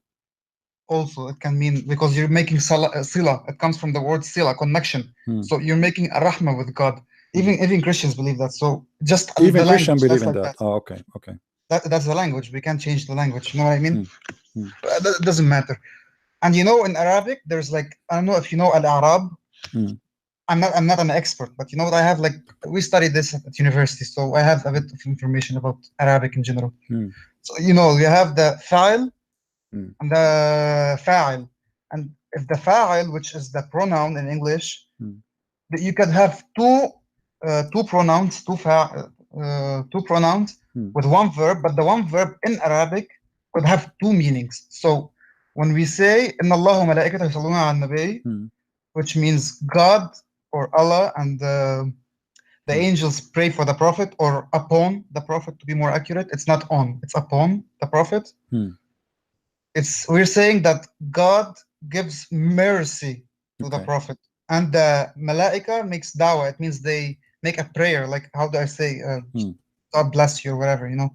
Also, it can mean, because you're making sila. It comes from the word sila, connection. So you're making a rahma with God. Even Christians believe that. So just even the Christians believe in like that. Oh, okay, okay. That's the language. We can't change the language. You know what I mean? It doesn't matter. And you know, in Arabic, there's like, I don't know if you know Al-Arab. I'm not an expert, but you know what I have, like, we studied this at university, so I have a bit of information about Arabic in general. So you know, you have the fa'il and the fa'il, and if the fa'il, which is the pronoun in English, you can have two pronouns, two pronouns with one verb, but the one verb in Arabic could have 2 meanings. So when we say Inna Allahu malaikatahu yusalluna ala nabi, which means God or Allah and the angels pray for the prophet, or upon the prophet to be more accurate. It's not on, it's upon the prophet. We're saying that God gives mercy to the prophet, and the malaika makes dawah. It means they make a prayer, like, how do I say, God bless you or whatever, you know.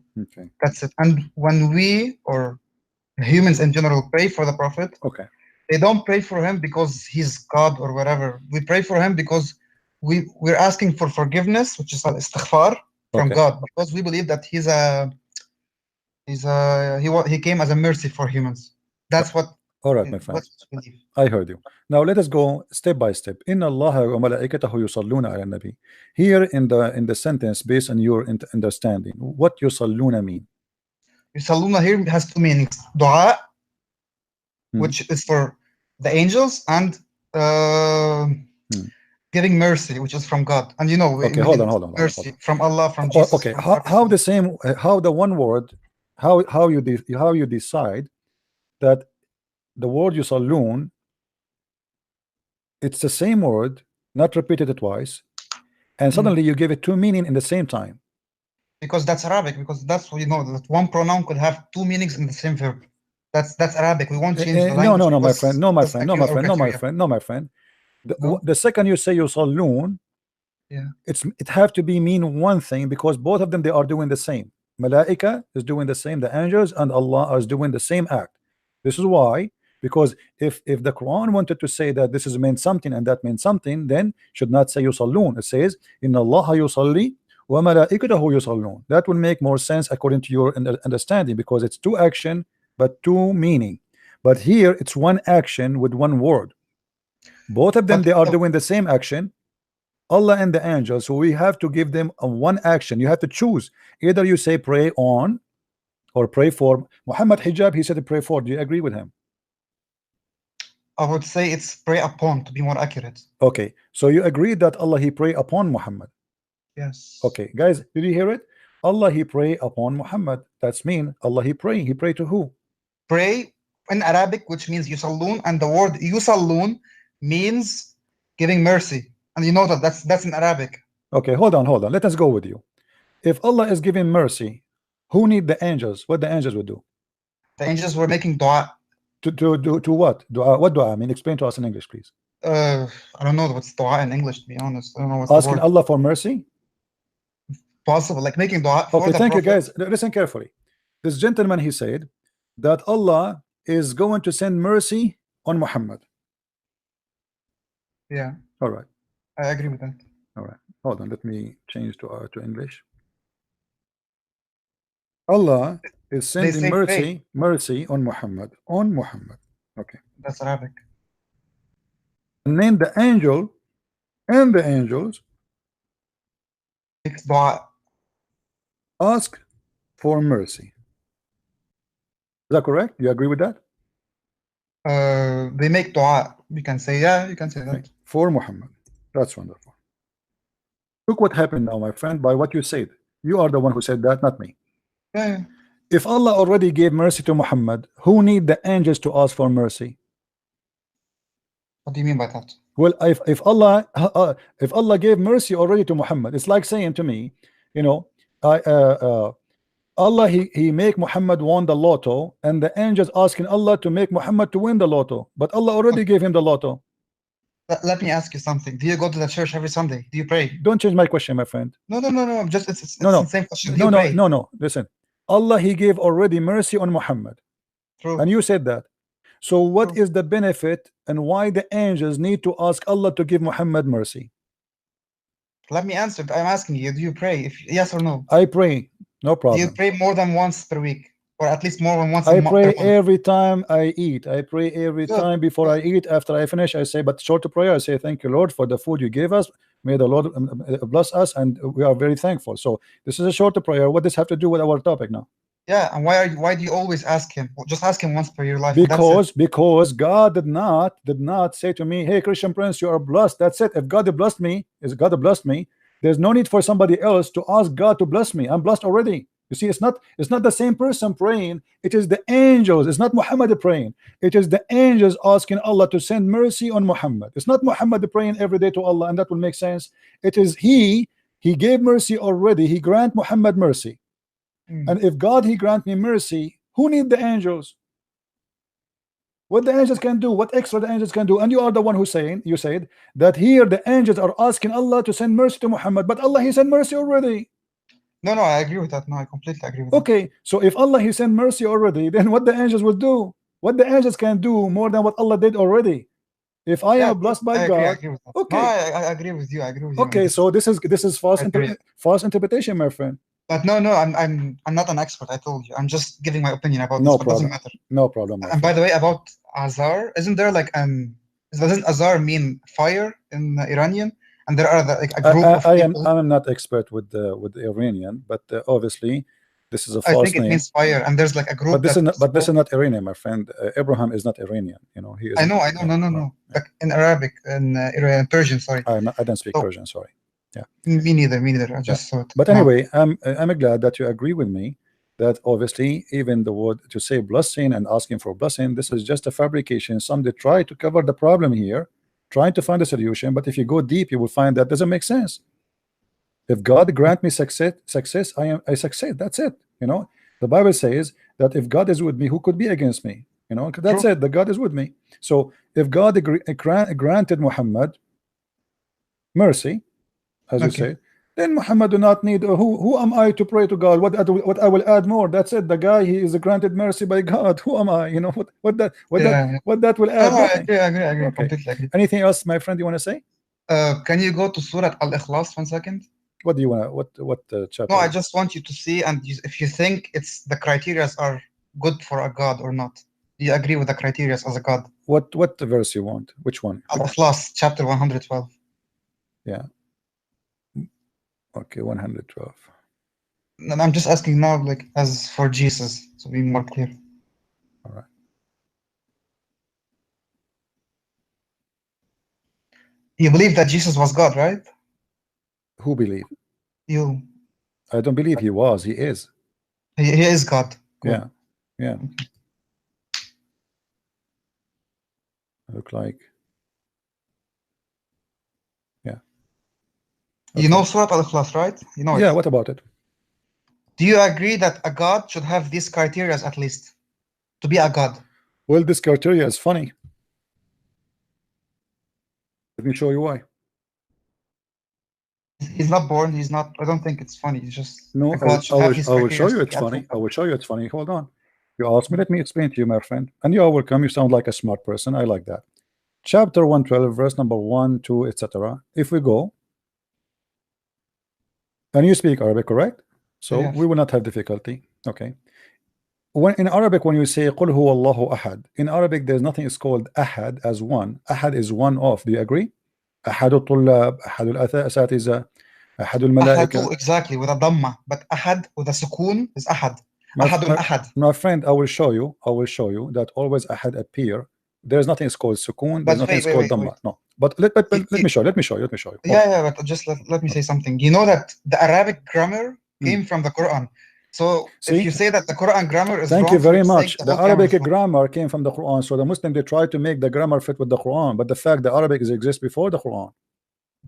That's it. And when we, or humans in general, pray for the prophet, they don't pray for him because he's God or whatever. We pray for him because we're asking for forgiveness, which is al-istighfar from God, because we believe that he came as a mercy for humans. That's what. All right, my friend. I heard you. Now let us go step by step. Inna Allaha wa malaikatahu yusalluna ala nabi. Here in the sentence, based on your understanding, what yusalluna mean? Yusalluna here has 2 meanings: dua, which is for the angels, and giving mercy, which is from God. And you know, hold on. Mercy from Allah, from Jesus. Okay, how the one word, how you decide that the word yusallun, it's the same word, not repeated twice, and suddenly you give it 2 meaning in the same time? Because that's Arabic. Because that's what you know, that one pronoun could have 2 meanings in the same verb. That's Arabic. We won't change the language. No, my friend. No, my friend. The second you say yusallun, it have to be mean one thing, because both of them, they are doing the same. Malaika is doing the same, the angels and Allah is doing the same act. This is why, because if the Quran wanted to say that this is meant something and that means something, then should not say yusallun. It says inna Allah yusalli wa malaikatahu yusallun. That will make more sense according to your understanding, because it's 2 action but 2 meaning. But here it's 1 action with 1 word. Both of them, they are doing the same action, Allah and the angels. So we have to give them a 1 action. You have to choose. Either you say pray on or pray for. Muhammad Hjab, he said pray for. Do you agree with him? I would say it's pray upon, to be more accurate. Okay, so you agree that Allah, he pray upon Muhammad? Yes. Okay, guys, did you hear it? Allah, he pray upon Muhammad. That's mean Allah, he pray. He pray to who? Pray in Arabic, which means yusallun, and the word yusallun means giving mercy. And you know that that's in Arabic. Okay, hold on. Let us go with you. If Allah is giving mercy, who need the angels? What the angels would do? The angels were making dua. To what? Dua. What dua? I mean, explain to us in English, please. I don't know what's dua in English, to be honest. I don't know what's asking Allah for mercy. Possible, like making dua. Okay, thank you, guys. Listen carefully. This gentleman, he said that Allah is going to send mercy on Muhammad. Yeah. All right. I agree with that. All right. Hold on. Let me change to English. Allah is sending mercy on Muhammad. On Muhammad. Okay. That's Arabic. And then the angel and the angels ask for mercy. Is that correct? You agree with that? They make dua. You can say, yeah, you can say that. For Muhammad. That's wonderful. Look what happened now, my friend, by what you said. You are the one who said that, not me. Yeah. If Allah already gave mercy to Muhammad, who need the angels to ask for mercy? What do you mean by that? Well, if Allah gave mercy already to Muhammad, it's like saying to me, you know, Allah, he make Muhammad won the lotto, and the angels asking Allah to make Muhammad to win the lotto, but Allah already gave him the lotto. Let me ask you something. Do you go to the church every Sunday? Do you pray? Don't change my question, my friend. No. Just it's No. the same question. No. Listen, Allah, he gave already mercy on Muhammad. True. And you said that. So what is the benefit and why the angels need to ask Allah to give Muhammad mercy? Let me answer. I'm asking you, do you pray? If yes or no? I pray, no problem. Do you pray more than once per week? Or at least more than once I a month? pray every time I eat. I pray every Good. time before I eat. After I finish, I say, but short prayer, I say, thank you, Lord, for the food you gave us. May the Lord bless us, and we are very thankful. So this is a short prayer. What does this have to do with our topic now? Yeah, and why do you always ask him? Just ask him once per your life. Because God did not say to me, hey, Christian Prince, you are blessed. That's it. If God blessed me, there's no need for somebody else to ask God to bless me. I'm blessed already. You see, it's not the same person praying. It is the angels. It's not Muhammad praying. It is the angels asking Allah to send mercy on Muhammad. It's not Muhammad praying every day to Allah, and that will make sense. It is he gave mercy already. He grant Muhammad mercy. And if God, he grant me mercy, who need the angels? What the angels can do, what extra the angels can do. And you are the one who you said that here the angels are asking Allah to send mercy to Muhammad, but Allah, he sent mercy already. No, I agree with that. No, I completely agree with that. Okay, so if Allah, he sent mercy already, then what the angels will do? What the angels can do more than what Allah did already. If I am blessed by God, I agree with that. okay, no, I agree with you. Okay, so this is false interpretation, my friend. But no, I'm not an expert. I told you. I'm just giving my opinion about this. But it doesn't matter. No problem. And by the way, about Azar, isn't there like doesn't Azar mean fire in Iranian? And there are a group of people. I'm not expert with the Iranian, but obviously this is a false name. I think it means fire, and there's like a group. But this is not Iranian, my friend. Abraham is not Iranian. You know, he is. I know. No. Like in Arabic and Persian. Sorry. I don't speak Persian. Sorry. Yeah. Me neither. I just saw it. But anyway, I'm glad that you agree with me that obviously even the word to say blessing and asking for blessing, this is just a fabrication. Somebody try to cover the problem here, trying to find a solution. But if you go deep, you will find that doesn't make sense. If God grant me success, I succeed. That's it. You know, the Bible says that if God is with me, who could be against me? You know, that's it. The God is with me. So if God granted Muhammad mercy, as you say, then Muhammad do not need. Who am I to pray to God? What I will add more? That's it. The guy, he is granted mercy by God. Who am I? You know what that will add? I agree. Completely agree. Anything else, my friend? You want to say? Can you go to Surah Al-Ikhlas 1 second? What do you want? What chapter? No, I just want you to see, and if you think it's the criteria are good for a God or not. Do you agree with the criteria as a God? What verse you want? Which one? Al-Ikhlas, chapter 112. Yeah. Okay, 112. And I'm just asking now, like, as for Jesus, to be more clear. All right. You believe that Jesus was God, right? Who believe? You. I don't believe he was. He is. He is God. Good. Yeah. Look like. Yeah. You know Surah Al-Ikhlas, right? You know it. Yeah, what about it? Do you agree that a God should have these criteria at least to be a God? Well, this criteria is funny. Let me show you why. He's not born. He's not. I don't think it's funny. It's just. No, I will show you it's funny. I will show you it's funny. Hold on. You asked me. Let me explain to you, my friend. And you are welcome. You sound like a smart person. I like that. Chapter 112, verse number 1, 2, etc. If we go, and you speak Arabic, correct? So yes, we will not have difficulty. Okay. When in Arabic, when you say "Qul huwa Allahu ahad," in Arabic there's nothing is called ahad as one. Ahad is one of. Do you agree? Ahad al-tullab, ahad al-asatiza, ahad al-malaika. Exactly, with a dhamma, but ahad with a sukoon is ahad. Ahad. My friend, I will show you that always ahad appear. There's nothing is called sukoon. There's nothing is called dhamma. No. But let me show you. Yeah, but just let me say something. You know that the Arabic grammar came from the Quran. So see? If you say that the Quran grammar is Thank wrong, you very much. The Arabic grammar came from the Quran. So the Muslim, they try to make the grammar fit with the Quran, but the fact the Arabic exists before the Quran.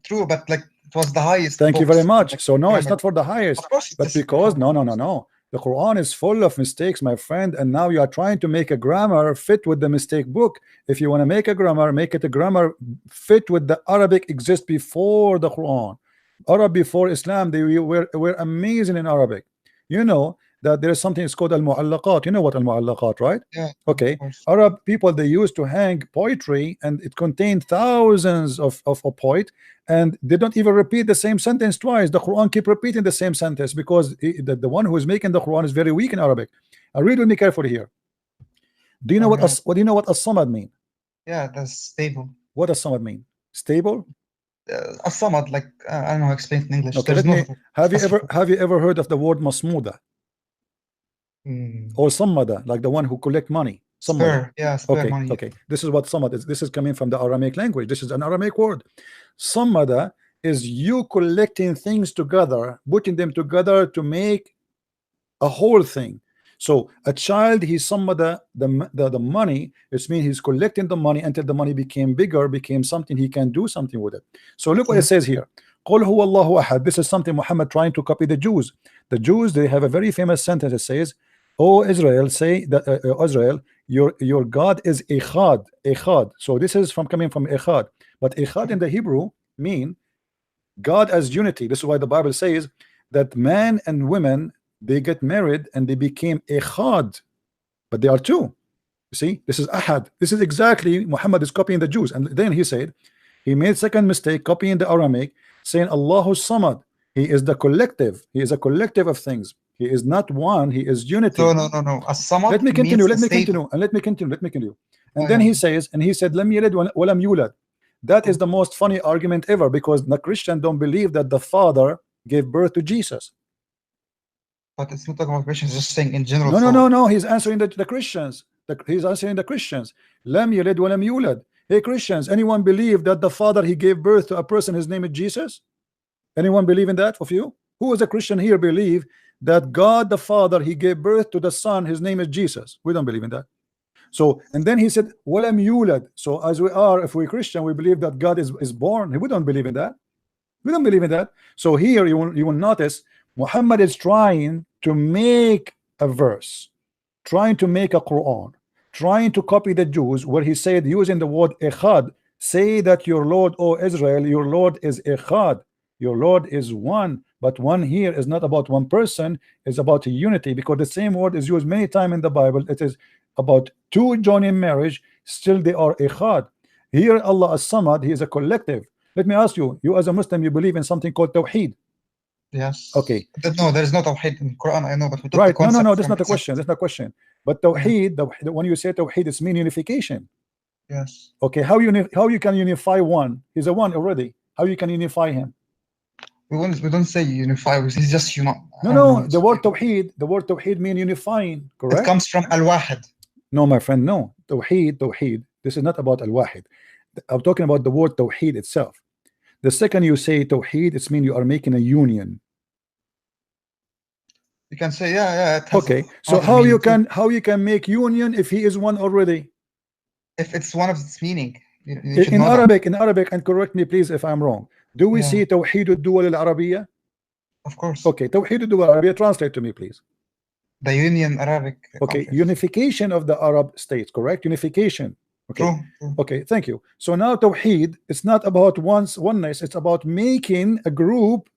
True, but like it was the highest. Thank you very much. So no, it's not for the highest. Of course, but because no. The Quran is full of mistakes, my friend, and now you are trying to make a grammar fit with the mistake book. If you want to make a grammar, make it a grammar fit with the Arabic exist before the Quran. Arab before Islam, they were amazing in Arabic. You know that there is something it's called al-mu'allaqat. You know what al-mu'allaqat, right? Yeah. Okay. Arab people, they used to hang poetry, and it contained thousands of poet, and they don't even repeat the same sentence twice. The Quran keep repeating the same sentence because the one who is making the Quran is very weak in Arabic. Read with me carefully here. Do you know what do you know what as-samad mean? Yeah, that's stable. What does samad mean? Stable? As-samad, like I don't know how to explain it in English. Okay, have you ever heard of the word masmuda? Or sammada, like the one who collect money? Spur, yeah, spur money. Okay, this is what samad is. This is coming from the Aramaic language. This is an Aramaic word. Sammada is you collecting things together, putting them together to make a whole thing. So a child, he's sammada the money. It means he's collecting the money until the money became bigger, became something he can do something with it. So look what it says here. Qul huwa Allahu ahad. This is something Muhammad trying to copy the Jews. The Jews, they have a very famous sentence that says, "O Israel, say that Israel, your God is echad, echad." So this is coming from echad, but echad in the Hebrew mean God as unity. This is why the Bible says that man and women, they get married and they became echad, but they are two. You see, this is ahad. This is exactly Muhammad is copying the Jews, and then he said he made second mistake copying the Aramaic, saying Allahu Samad. He is the collective. He is a collective of things. He is not one. He is unity. No. As-samad. Let me continue. Let me continue. And then he says, and he said, "Lam yalid wa lam yulad." That is the most funny argument ever, because the Christian don't believe that the Father gave birth to Jesus. But it's not talking about Christians. Just saying in general. No. He's answering the Christians. He's answering the Christians. Lam yalid wa lam yulad. Hey Christians, anyone believe that the Father he gave birth to a person? His name is Jesus. Anyone believe in that of you? Who is a Christian here believe that God the Father he gave birth to the Son? His name is Jesus. We don't believe in that. So, and then he said, "Walam yulad." So as we are, if we're Christian, we believe that God is born. We don't believe in that. We don't believe in that. So here you will notice Muhammad is trying to make a verse, trying to make a Quran, trying to copy the Jews, where he said, using the word echad, say that your Lord, O Israel, your Lord is echad. Your Lord is one, but one here is not about one person, it's about a unity, because the same word is used many times in the Bible. It is about two joining marriage, still they are echad. Here Allah as-Samad, he is a collective. Let me ask you, you as a Muslim, you believe in something called Tawheed? Yes. Okay. No, there is no Tawheed in Quran, I know, but we took right. the concept. No, that's not a question. That's not a question. But Tawheed, when you say Tawheed, it's mean unification. Yes. Okay, how you can unify one? He's a one already. How you can unify him? We don't say unify. It's just No. The word Tawheed mean unifying. Correct. It comes from al-wahid. No, my friend. No. Tawheed. This is not about al-wahid. I'm talking about the word Tawheed itself. The second you say Tawheed, it's mean you are making a union. You can say yeah. Okay. So how you can make union if he is one already? If it's one of its meaning. In Arabic, and correct me please if I'm wrong. Do we see Tawheed al-Duwal al-Arabiyya? Of course. Okay, Tawheed al-Duwal al-Arabiyya, translate to me please. The union Arabic. Okay, unification of the Arab states, correct? Unification. Okay. True. Okay, thank you. So now Tawheed, it's not about oneness, it's about making a group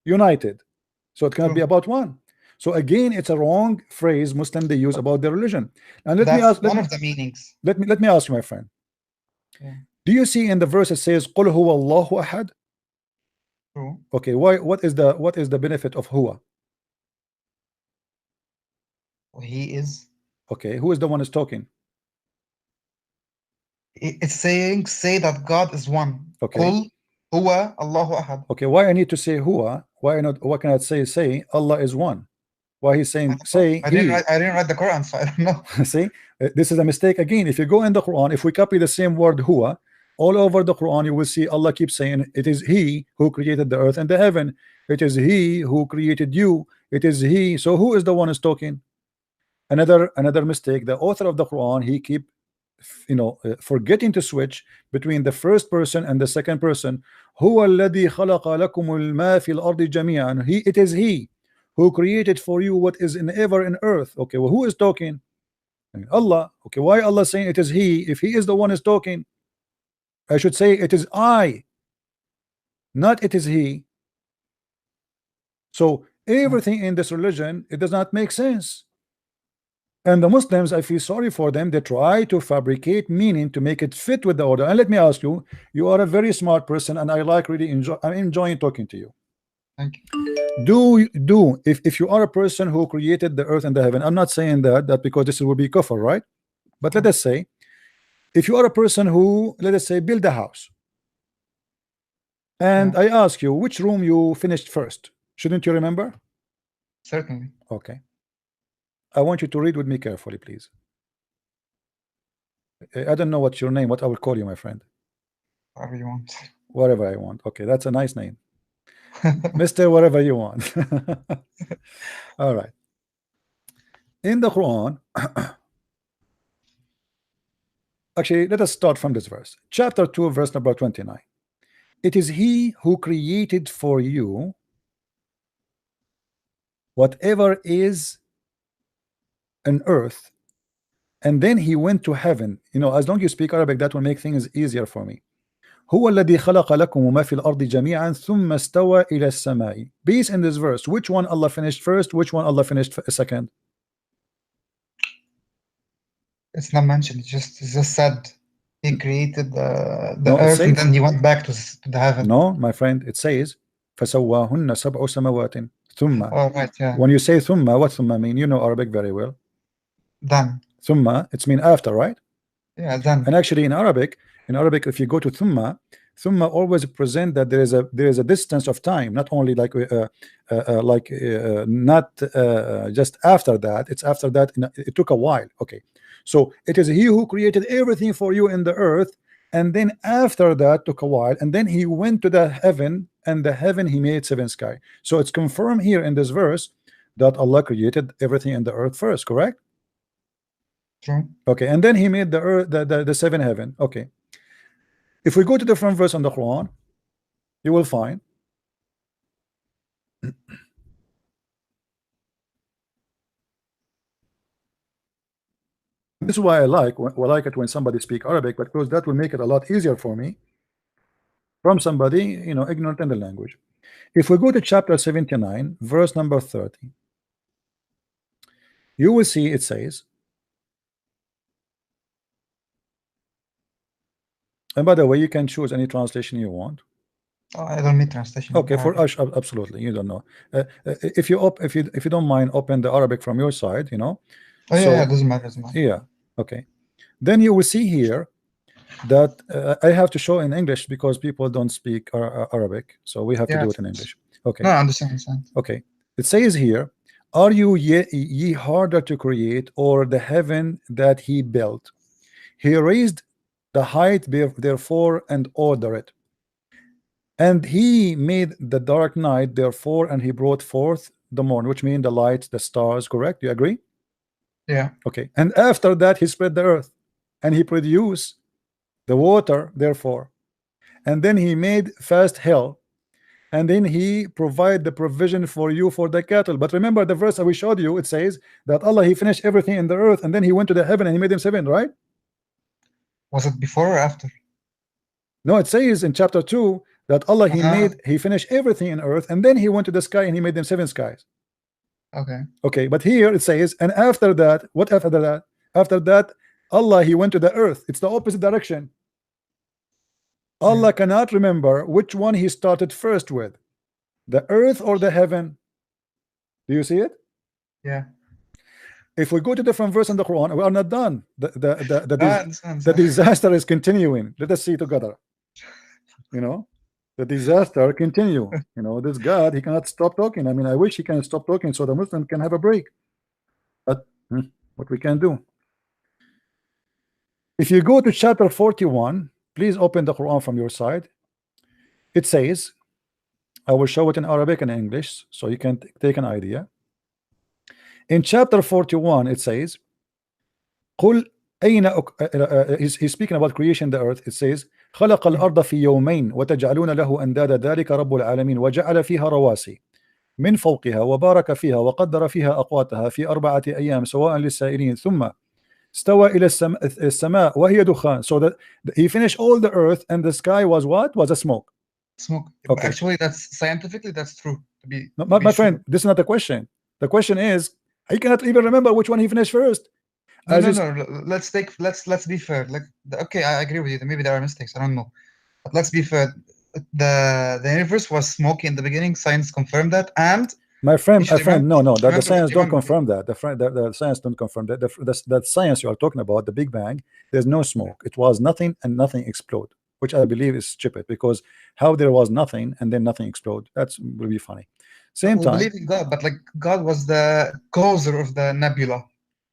united. So it cannot be about one. So again, it's a wrong phrase Muslim they use about their religion. And let me ask, one of the meanings. Let me ask you, my friend. Yeah. Do you see in the verse it says "Qul huwa Allahu ahad"? True. Okay, why? What is the benefit of huwa? He is. Okay, who is the one who's talking? It's saying, say that God is one. Okay. Qul huwa Allahu ahad. Okay, why I need to say huwa? Why can I say Allah is one? Why he's saying say? I didn't write the Quran, so I don't know. See, this is a mistake again. If you go in the Quran, if we copy the same word huwa all over the Quran, you will see Allah keeps saying it is He who created the earth and the heaven. It is He who created you. It is He. So who is the one who's talking? Another mistake. The author of the Quran, he keep forgetting to switch between the first person and the second person. Huwa alladhi khalaqa lakum al-ma fi al-ardi jami'an. It is He who created for you what is in ever in earth. Okay, well, who is talking? Allah. Okay, why Allah saying it is He if He is the one is talking? I should say it is I, not it is He. So everything in this religion, it does not make sense. And the Muslims, I feel sorry for them. They try to fabricate meaning to make it fit with the order. And let me ask you, you are a very smart person, and I like really I'm enjoying talking to you. Thank you. If you are a person who created the earth and the heaven, I'm not saying that because this will be kufr, right? But let us say, if you are a person who, let us say, build a house, and I ask you which room you finished first, shouldn't you remember? Certainly. Okay. I want you to read with me carefully, please. I don't know what's your name, what I will call you, my friend. Whatever you want. Whatever I want. Okay, that's a nice name. Mr. Whatever you want. All right. In the Quran, actually, let us start from this verse. Chapter 2, verse number 29. It is He who created for you whatever is on earth, and then He went to heaven. You know, as long as you speak Arabic, that will make things easier for me. هو الذي خلق لكم ما في الأرض جميعا ثم استوى إلى السماء. Based in this verse, which one Allah finished first, which one Allah finished second? It's not mentioned. It's just said He created the earth and then He went back to the heaven. No, my friend, it says فسواهن سبع سماوات ثم. Oh, right, yeah. When you say ثم, what ثم mean? You know Arabic very well. Then. ثم, it's mean after, right? Yeah, then. And actually in Arabic, if you go to thumma always present that there is a distance of time, not only like not just after that. It's after that. It took a while. Okay, so it is He who created everything for you in the earth, and then after that took a while, and then He went to the heaven, and the heaven He made seven sky. So it's confirmed here in this verse that Allah created everything in the earth first, correct? True. Okay, and then He made the earth, the seven heaven. Okay. If we go to different verse on the Quran, you will find this is why I like it when somebody speak Arabic, because that will make it a lot easier for me from somebody, you know, ignorant in the language. If we go to chapter 79, verse number 30, you will see it says, and by the way, you can choose any translation you want. Oh, I don't need translation. Okay, for us, absolutely, you don't know. If you don't mind, open the Arabic from your side, you know. Oh, yeah, yeah, doesn't matter. Yeah, okay. Then you will see here that I have to show in English because people don't speak Arabic, so we have to do it in English. Okay. No, I understand. Okay. It says here, "Are you ye harder to create, or the heaven that He built? He raised the height therefore and order it, and He made the dark night therefore, and He brought forth the morning," which means the light, the stars. Correct? You agree? Yeah. Okay. And after that He spread the earth, and He produced the water therefore, and then He made fast hell, and then He provide the provision for you for the cattle. But remember the verse that we showed you, it says that Allah, He finished everything in the earth, and then He went to the heaven and He made them seven, right? Was it before or after? No, it says in chapter 2 that Allah, He finished everything in earth, and then He went to the sky and He made them seven skies. Okay, but here it says, and after that, what after that? After that, Allah, He went to the earth. It's the opposite direction. Allah cannot remember which one He started first with, the earth or the heaven. Do you see it? Yeah. If we go to different verse in the Quran, we are not done. The disaster is continuing. Let us see together. You know, the disaster continue. You know, this God, He cannot stop talking. I mean, I wish He can stop talking so the Muslim can have a break. But what we can do. If you go to chapter 41, please open the Quran from your side. It says, I will show it in Arabic and English so you can take an idea. In chapter 41, it says, قل أين he's speaking about creation the earth. It says, خلق الأرض في يومين وتجعلون له أندادا ذلك رب العالمين وجعل فيها رواسي من فوقها وبارك فيها وقدر فيها أقواتها في 4 أيام سواء للسائلين ثم استوى إلى السماء وهي دخان. So that he finished all the earth and the sky was what? Was a smoke. Smoke. Okay. Actually, that's scientifically that's true. No, my friend, this is not the question. The question is, I cannot even remember which one he finished first. No. Let's be fair. Like, okay, I agree with you. Maybe there are mistakes. I don't know. But let's be fair. The universe was smoky in the beginning. Science confirmed that. And my friend, no, that the science don't confirm that. The science don't confirm that. That science you are talking about, the Big Bang, there's no smoke. It was nothing and nothing explode, which I believe is stupid, because how there was nothing and then nothing explode, that's will be funny. Same time, believe in God, but like God was the causer of the nebula.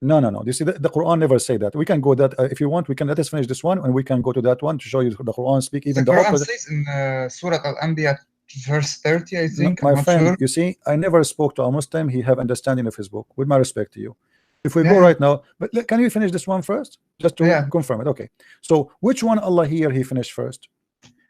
No. You see, the Quran never say that. We can go that if you want. We can let us finish this one, and we can go to that one to show you the Quran speak even the Quran opposite. says in Surah Al-Anbiya, verse 30, I think. No, my friend, sure. You see, I never spoke to a Muslim. He have understanding of his book. With my respect to you, if we go right now, but can you finish this one first, just to confirm it? Okay. So which one Allah here he finished first?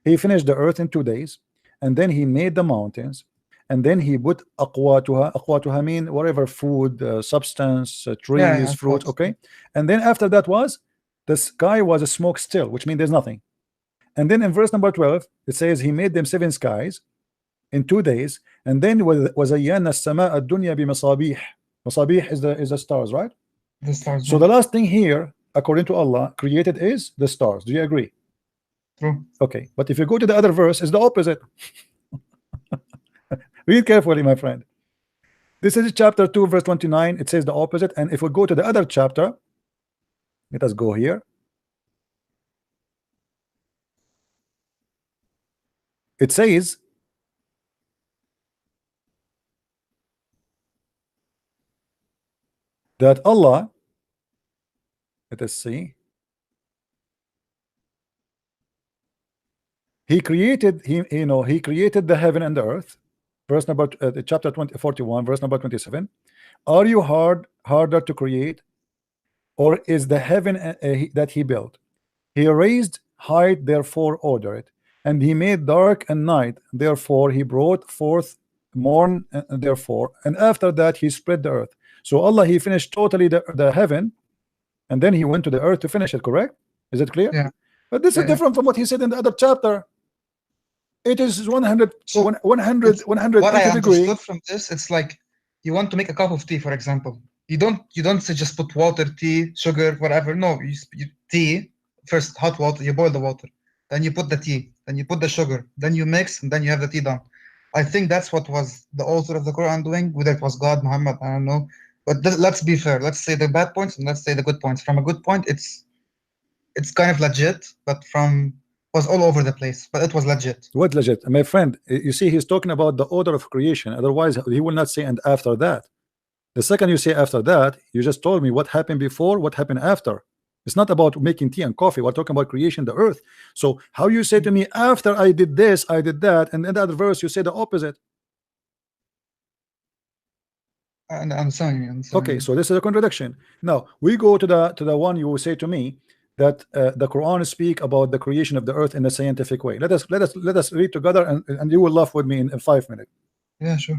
He finished the earth in 2 days, and then he made the mountains. And then he put aqwatuha mean whatever food, substance, trees, fruit, okay. And then after that was the sky was a smoke still, which means there's nothing. And then in verse number 12 it says he made them 7 skies in 2 days, and then was ayyana as-samaa ad-dunya bi masabih. Masabih is the stars, right? The stars. So the last thing here, according to Allah, created is the stars. Do you agree? True. Okay, but if you go to the other verse, it's the opposite. Read carefully, my friend. This is chapter 2, verse 29. It says the opposite. And if we go to the other chapter, let us go here. It says that Allah, let us see, he created he created the heaven and the earth. Verse number chapter 41, verse number 27. Are you harder to create, or is the heaven that he built? He raised height, therefore ordered, and he made dark and night, therefore he brought forth morn, therefore, and after that he spread the earth. So Allah, he finished totally the heaven, and then he went to the earth to finish it. Correct? Is it clear? Yeah. But this is different from what he said in the other chapter. It is 100 what I degree. understood from this, it's like you want to make a cup of tea, for example. You don't say just put water, tea, sugar, whatever. No, you tea first, hot water, you boil the water, then you put the tea, then you put the sugar, then you mix, and then you have the tea done. I think that's what was the author of the Quran doing. Whether it was God, Muhammad, I don't know. But let's be fair. Let's say the bad points and let's say the good points. From a good point, it's kind of legit, but from was all over the place, but it was legit. What legit? My friend, you see, he's talking about the order of creation. Otherwise, he will not say and after that. The second you say after that, you just told me what happened before, what happened after. It's not about making tea and coffee. We're talking about creation, the earth. So how you say to me after I did this, I did that, and in that verse you say the opposite? I'm sorry. Okay, so this is a contradiction. Now we go to the one you will say to me that the Quran speak about the creation of the earth in a scientific way. Let us read together, and you will laugh with me in 5 minutes. Yeah, sure.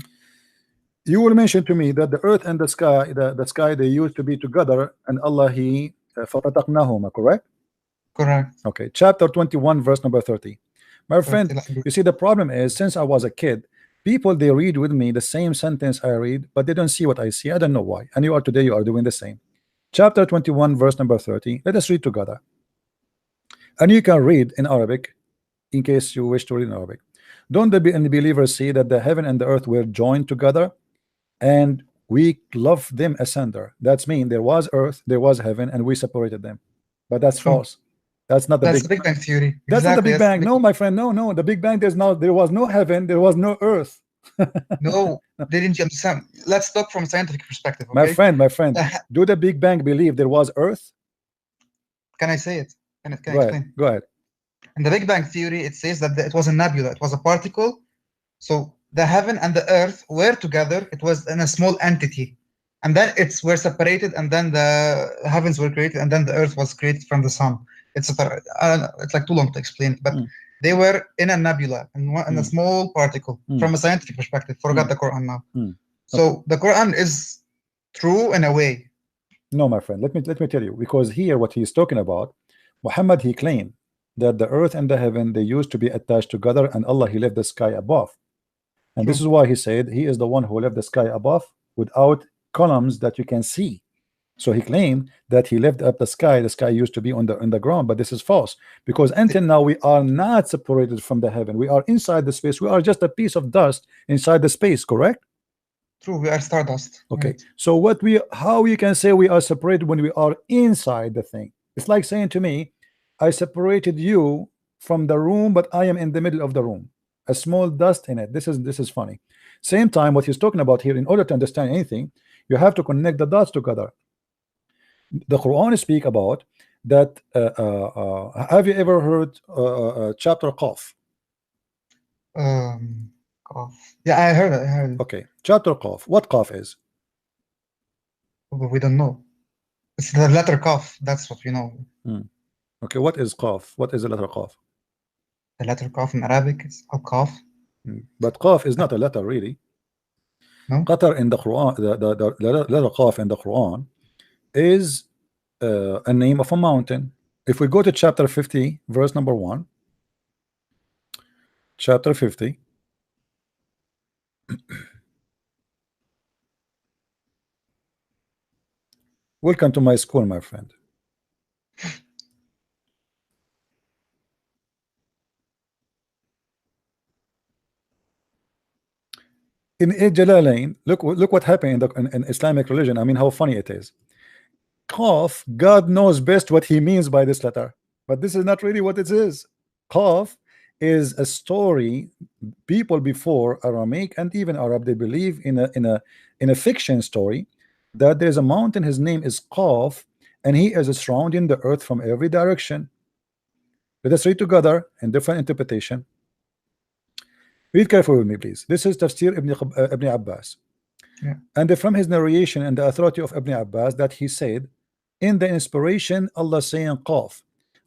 You will mention to me that the earth and the sky, the sky, they used to be together, and Allah he فَفَتَقْنَاهُمَا, correct? Correct. Okay, chapter 21, verse number 30. My friend, you see, the problem is, since I was a kid, people, they read with me the same sentence I read, but they don't see what I see. I don't know why. And you are today, you are doing the same. Chapter 21, verse number 30. Let us read together. And you can read in Arabic in case you wish to read in Arabic. Don't the believers see that the heaven and the earth were joined together, and we love them asunder? That's mean there was earth, there was heaven, and we separated them. But that's false. That's not the Big Bang theory. That's not the Big Bang. No, my friend. No. The Big Bang, there was no heaven, there was no earth. No, didn't you understand? Let's talk from a scientific perspective. My Okay? friend, do the Big Bang believe there was earth? Can I say it? Can I explain? Go ahead. In the Big Bang theory, it says that it was a nebula, it was a particle. So the heaven and the earth were together, it was in a small entity. And then were separated, and then the heavens were created, and then the earth was created from the sun, etc. It's like too long to explain, but they were in a nebula, in a small particle, from a scientific perspective. Forgot the Quran now. So the Quran is true in a way. No, my friend, let me tell you, because here what he's talking about, Muhammad, he claimed that the earth and the heaven, they used to be attached together, and Allah, he left the sky above. And this is why he said he is the one who left the sky above without columns that you can see. So he claimed that he left up the sky used to be on the ground, but this is false, because until now we are not separated from the heaven. We are inside the space. We are just a piece of dust inside the space, correct? True, we are stardust. Okay, right. So how you can say we are separated when we are inside the thing? It's like saying to me, I separated you from the room, but I am in the middle of the room, a small dust in it. This is funny. Same time, what he's talking about here, in order to understand anything, you have to connect the dots together. The Quran speak about that. Have you ever heard chapter Qaf? Qaf. Yeah, I heard it. Okay, chapter Qaf. What Qaf is? We don't know. It's the letter Qaf. That's what we know. Okay, what is Qaf? What is the letter Qaf? The letter Qaf in Arabic is Qaf. But Qaf is not a letter, really. No. Qatar in the Quran, the letter Qaf in the Quran is a name of a mountain. If we go to chapter 50, verse number 1, chapter 50. Welcome to my school, my friend. In Jalalain, look what happened in Islamic religion. I mean, how funny it is. Qaf, God knows best what he means by this letter, but this is not really what it is. Qaf is a story. People before Aramaic and even Arab, they believe in a fiction story that there's a mountain, his name is Qaf, and he is surrounding the earth from every direction. Let us read together in different interpretation. Read carefully with me, please. This is Tafsir Ibn Abbas. Yeah. And from his narration and the authority of Ibn Abbas that he said, in the inspiration, Allah saying Qaf.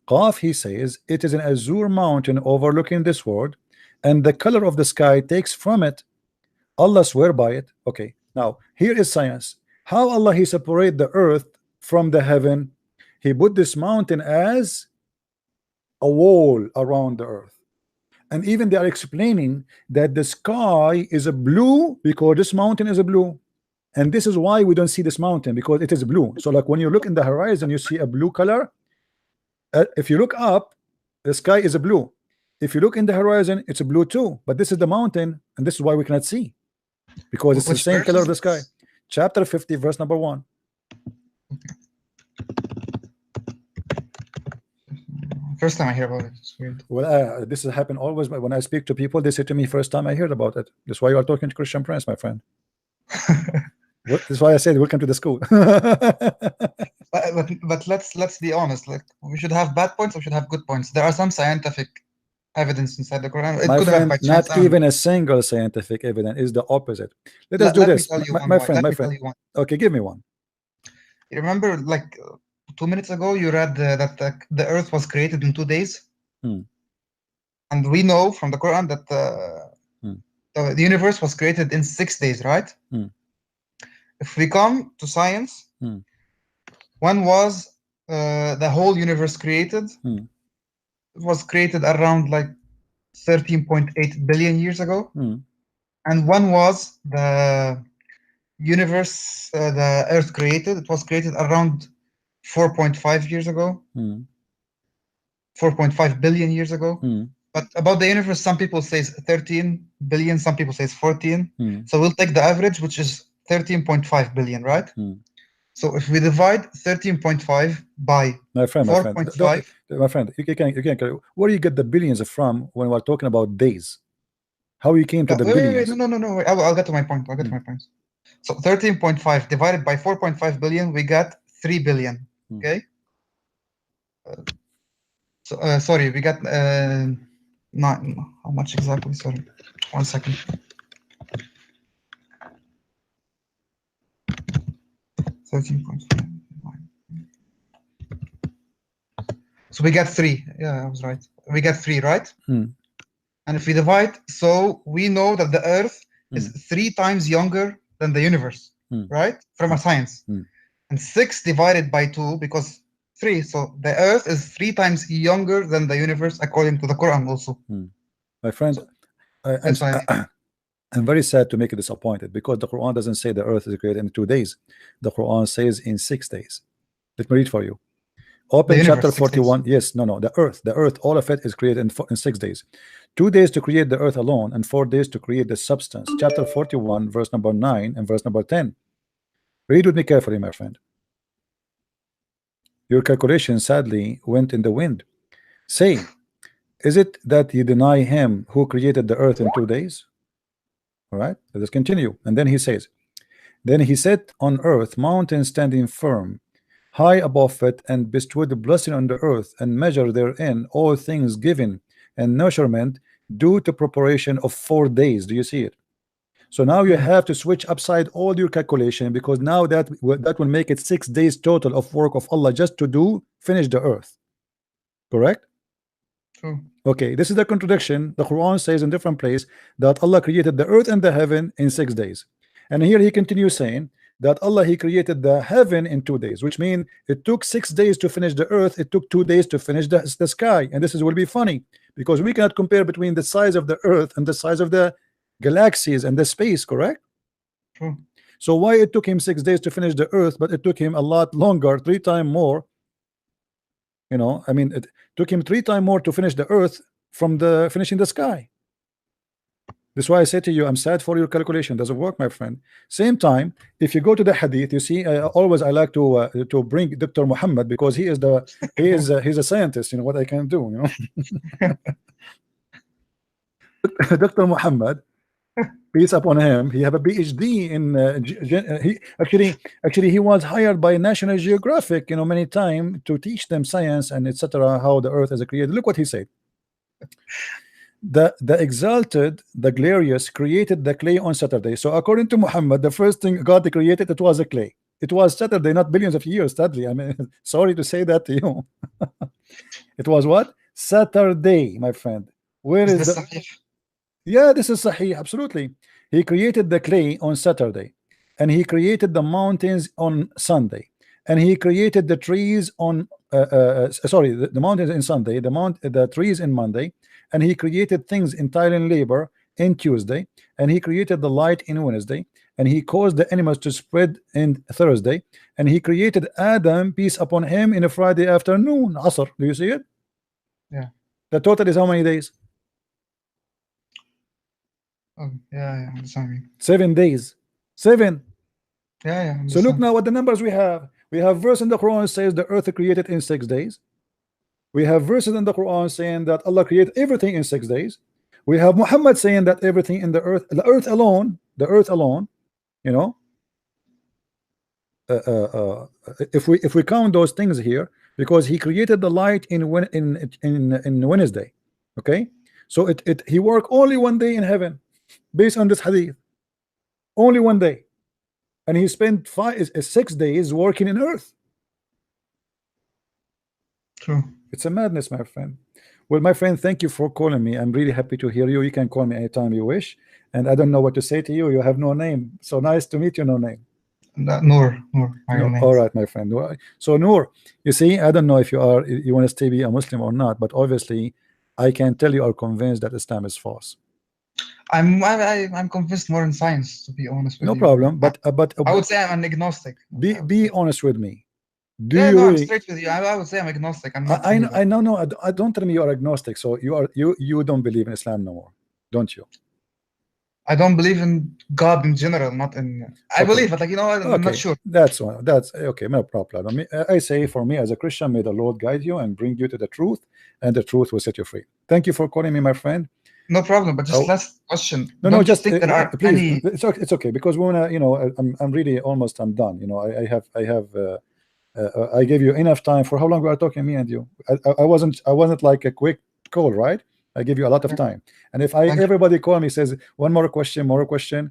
Qaf, he says, it is an azure mountain overlooking this world, and the color of the sky takes from it. Allah swear by it. Okay, now here is science. How Allah he separate the earth from the heaven? He put this mountain as a wall around the earth. And even they are explaining that the sky is a blue because this mountain is a blue. And this is why we don't see this mountain, because it is blue. So like when you look in the horizon, you see a blue color. If you look up, the sky is a blue. If you look in the horizon, it's a blue too. But this is the mountain, and this is why we cannot see, because it's the same color of the sky. Chapter 50, verse number 1. First time I hear about it. It's weird. Well, this has happened always. But when I speak to people, they say to me, first time I heard about it. That's why you are talking to Christian Prince, my friend. That's why I said welcome to the school. but let's be honest. Like, we should have bad points, we should have good points. There are some scientific evidence inside the Quran. It My could friend, have not even a single scientific evidence is the opposite. Let us do this. My friend. Okay, give me one. You remember, like 2 minutes ago, you read that the earth was created in 2 days, and we know from the Quran that the universe was created in 6 days, right? If we come to science, when was the whole universe created? It was created around like 13.8 billion years ago. And when was the universe, the earth created? It was created around 4.5 years ago. 4.5 billion years ago. But about the universe, some people say 13 billion, some people say 14. So we'll take the average, which is 13.5 billion, right? So if we divide 13.5 by 4.5, my friend, you can. Where do you get the billions from when we're talking about days? How you came to the billions? No. I'll get to my point. So 13.5 divided by 4.5 billion, we got 3 billion. Okay. Sorry, we got not how much exactly? Sorry, 1 second. 13.5. So we got 3. Yeah, I was right. we get 3, right? Mm. And if we divide, so we know that the Earth is 3 times younger than the universe, right? From our science. And 6 divided by 2, because 3, so the Earth is 3 times younger than the universe according to the Quran also. My friend, I'm very sad to make you disappointed, because the Quran doesn't say the earth is created in 2 days. The Quran says in 6 days. Let me read for you. Open chapter 41. Yes, no, the earth, all of it is created in 6 days. 2 days to create the earth alone, and 4 days to create the substance. Chapter 41, verse number 9 and verse number 10. Read with me carefully, my friend. Your calculation sadly went in the wind. Say, is it that you deny him who created the earth in 2 days? All right, let us continue. And then he says, then he set on earth mountains standing firm, high above it, and bestowed the blessing on the earth, and measured therein all things given and nourishment due to preparation of 4 days. Do you see it? So now you have to switch upside all your calculation, because now that will make it 6 days total of work of Allah just to finish the earth. Correct? True. Okay, this is the contradiction. The Quran says in different place that Allah created the earth and the heaven in 6 days, and here he continues saying that Allah, he created the heaven in 2 days, which means it took 6 days to finish the earth, it took 2 days to finish the sky. And this will be funny, because we cannot compare between the size of the earth and the size of the galaxies and the space. Correct? True. So why it took him 6 days to finish the earth, but it took him a lot longer, 3 times more? You know, I mean, it took him 3 times more to finish the earth from the finishing the sky. That's why I say to you, I'm sad for your calculation. Doesn't work, my friend. Same time, if you go to the hadith, you see, always I like to bring Dr. Mohammed, because he is he's a scientist. You know what I can do. You know, Dr. Mohammed, peace upon him. He have a PhD in he actually he was hired by National Geographic, you know, many times to teach them science and etc. how the earth is created. Look what he said. The exalted, the glorious, created the clay on Saturday. So according to Muhammad, the first thing God created, it was a clay. It was Saturday, not billions of years. Sadly, I mean, sorry to say that to you. It was what? Saturday, my friend. Where is the? Sahih? Yeah, this is Sahih, absolutely. He created the clay on Saturday, and he created the mountains on Sunday, and he created the trees on sorry, the mountains in Sunday, the trees in Monday, and he created things entirely in labor in Tuesday, and he created the light in Wednesday, and he caused the animals to spread in Thursday, and he created Adam, peace upon him, in a Friday afternoon, Asr. Do you see it? Yeah. The total is how many days? Oh, yeah, I understand. 7 days. 7. Yeah. So look now what the numbers we have. We have verse in the Quran says the earth created in 6 days. We have verses in the Quran saying that Allah created everything in 6 days. We have Muhammad saying that everything in the earth alone, you know, if we count those things here, because he created the light in Wednesday, okay, so he worked only 1 day in heaven, based on this hadith, only 1 day, and he spent 6 days working in earth. True. It's a madness, my friend. Well, my friend, thank you for calling me. I'm really happy to hear you. You can call me anytime you wish. And I don't know what to say to you. You have no name. So nice to meet you, no name. Noor. All right, my friend. So Noor, you see, I don't know if you want to stay be a Muslim or not, but obviously I can tell you are convinced that Islam is false. I'm convinced more in science, to be honest with you. No problem. But I would say I'm an agnostic. Be honest with me. I'm straight with you. I would say I'm agnostic. I'm not. I know. No, I don't tell me you are agnostic. So you don't believe in Islam no more, don't you? I don't believe in God in general, not in. I believe, but I'm not sure. That's okay. No problem. I say, for me as a Christian, may the Lord guide you and bring you to the truth, and the truth will set you free. Thank you for calling me, my friend. No problem. But just last question. No, just think there are please. It's okay, because when I'm really almost. I'm done. You know, I have. I gave you enough time. For how long we are talking, me and you? I wasn't like a quick call, right? I give you a lot of time. And if everybody call me says one more question,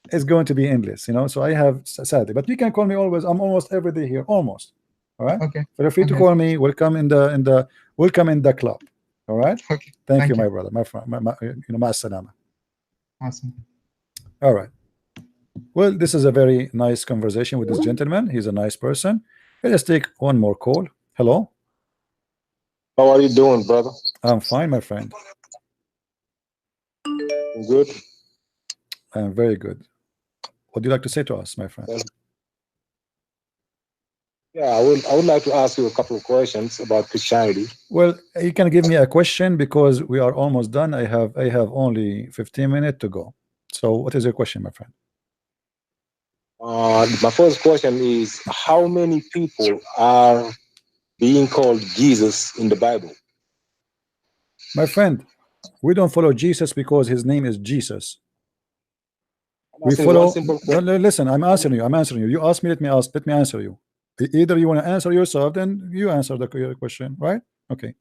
it's going to be endless, you know. So I have, sadly, but you can call me always. I'm almost every day here, almost. All right. Okay. Feel free to call me. Welcome in the club. All right. Okay. Thank you, my brother, my friend, ma salama. Awesome. All right. Well, this is a very nice conversation with this gentleman. He's a nice person. Let's take one more call. Hello. How are you doing, brother? I'm fine, my friend. Good. I'm very good. What do you like to say to us, my friend? Yeah, I would like to ask you a couple of questions about Christianity. Well, you can give me a question because we are almost done. I have only 15 minutes to go. So what is your question, my friend? My first question is, how many people are being called Jesus in the Bible? My friend, we don't follow Jesus because his name is Jesus. We follow. No, listen, I'm answering you. I'm answering you. You ask me. Let me answer you. Either you want to answer yourself, then you answer the question, right? Okay.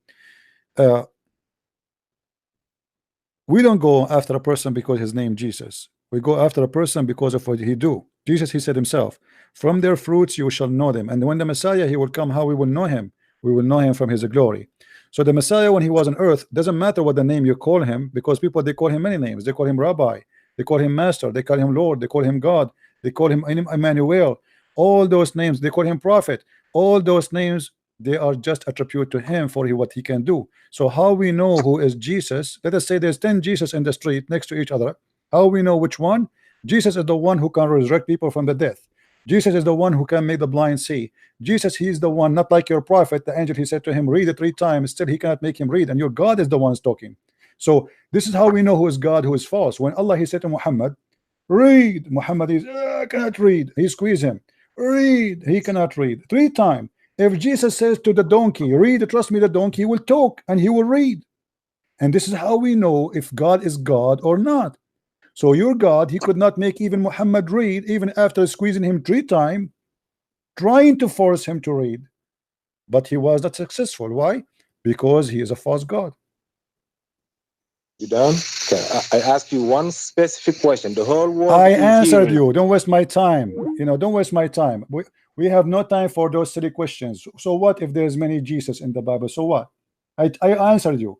We don't go after a person because his name Jesus. We go after a person because of what he do. Jesus, he said himself, from their fruits you shall know them. And when the Messiah, he will come, how we will know him? We will know him from his glory. So the Messiah, when he was on earth, doesn't matter what the name you call him, because people, they call him many names. They call him Rabbi, they call him Master, they call him Lord, they call him God, they call him Emmanuel. All those names, they call him Prophet. All those names, they are just attribute to him for what he can do. So how we know who is Jesus? Let us say there's 10 Jesus in the street next to each other. How we know which one? Jesus is the one who can resurrect people from the death. Jesus is the one who can make the blind see. Jesus, he is the one, not like your prophet, the angel, he said to him, read it 3 times, still he cannot make him read, and your God is the one talking. So this is how we know who is God, who is false. When Allah, he said to Muhammad, read, Muhammad is cannot read. He squeezed him, read, he cannot read 3 times. If Jesus says to the donkey, read, trust me, the donkey will talk and he will read. And this is how we know if God is God or not. So your God, he could not make even Muhammad read, even after squeezing him 3 times, trying to force him to read. But he was not successful. Why? Because he is a false God. You done? Okay. I ask you one specific question. The whole world. I answered you. Don't waste my time. Don't waste my time. We have no time for those silly questions. So what if there's many Jesus in the Bible? So what? I answered you.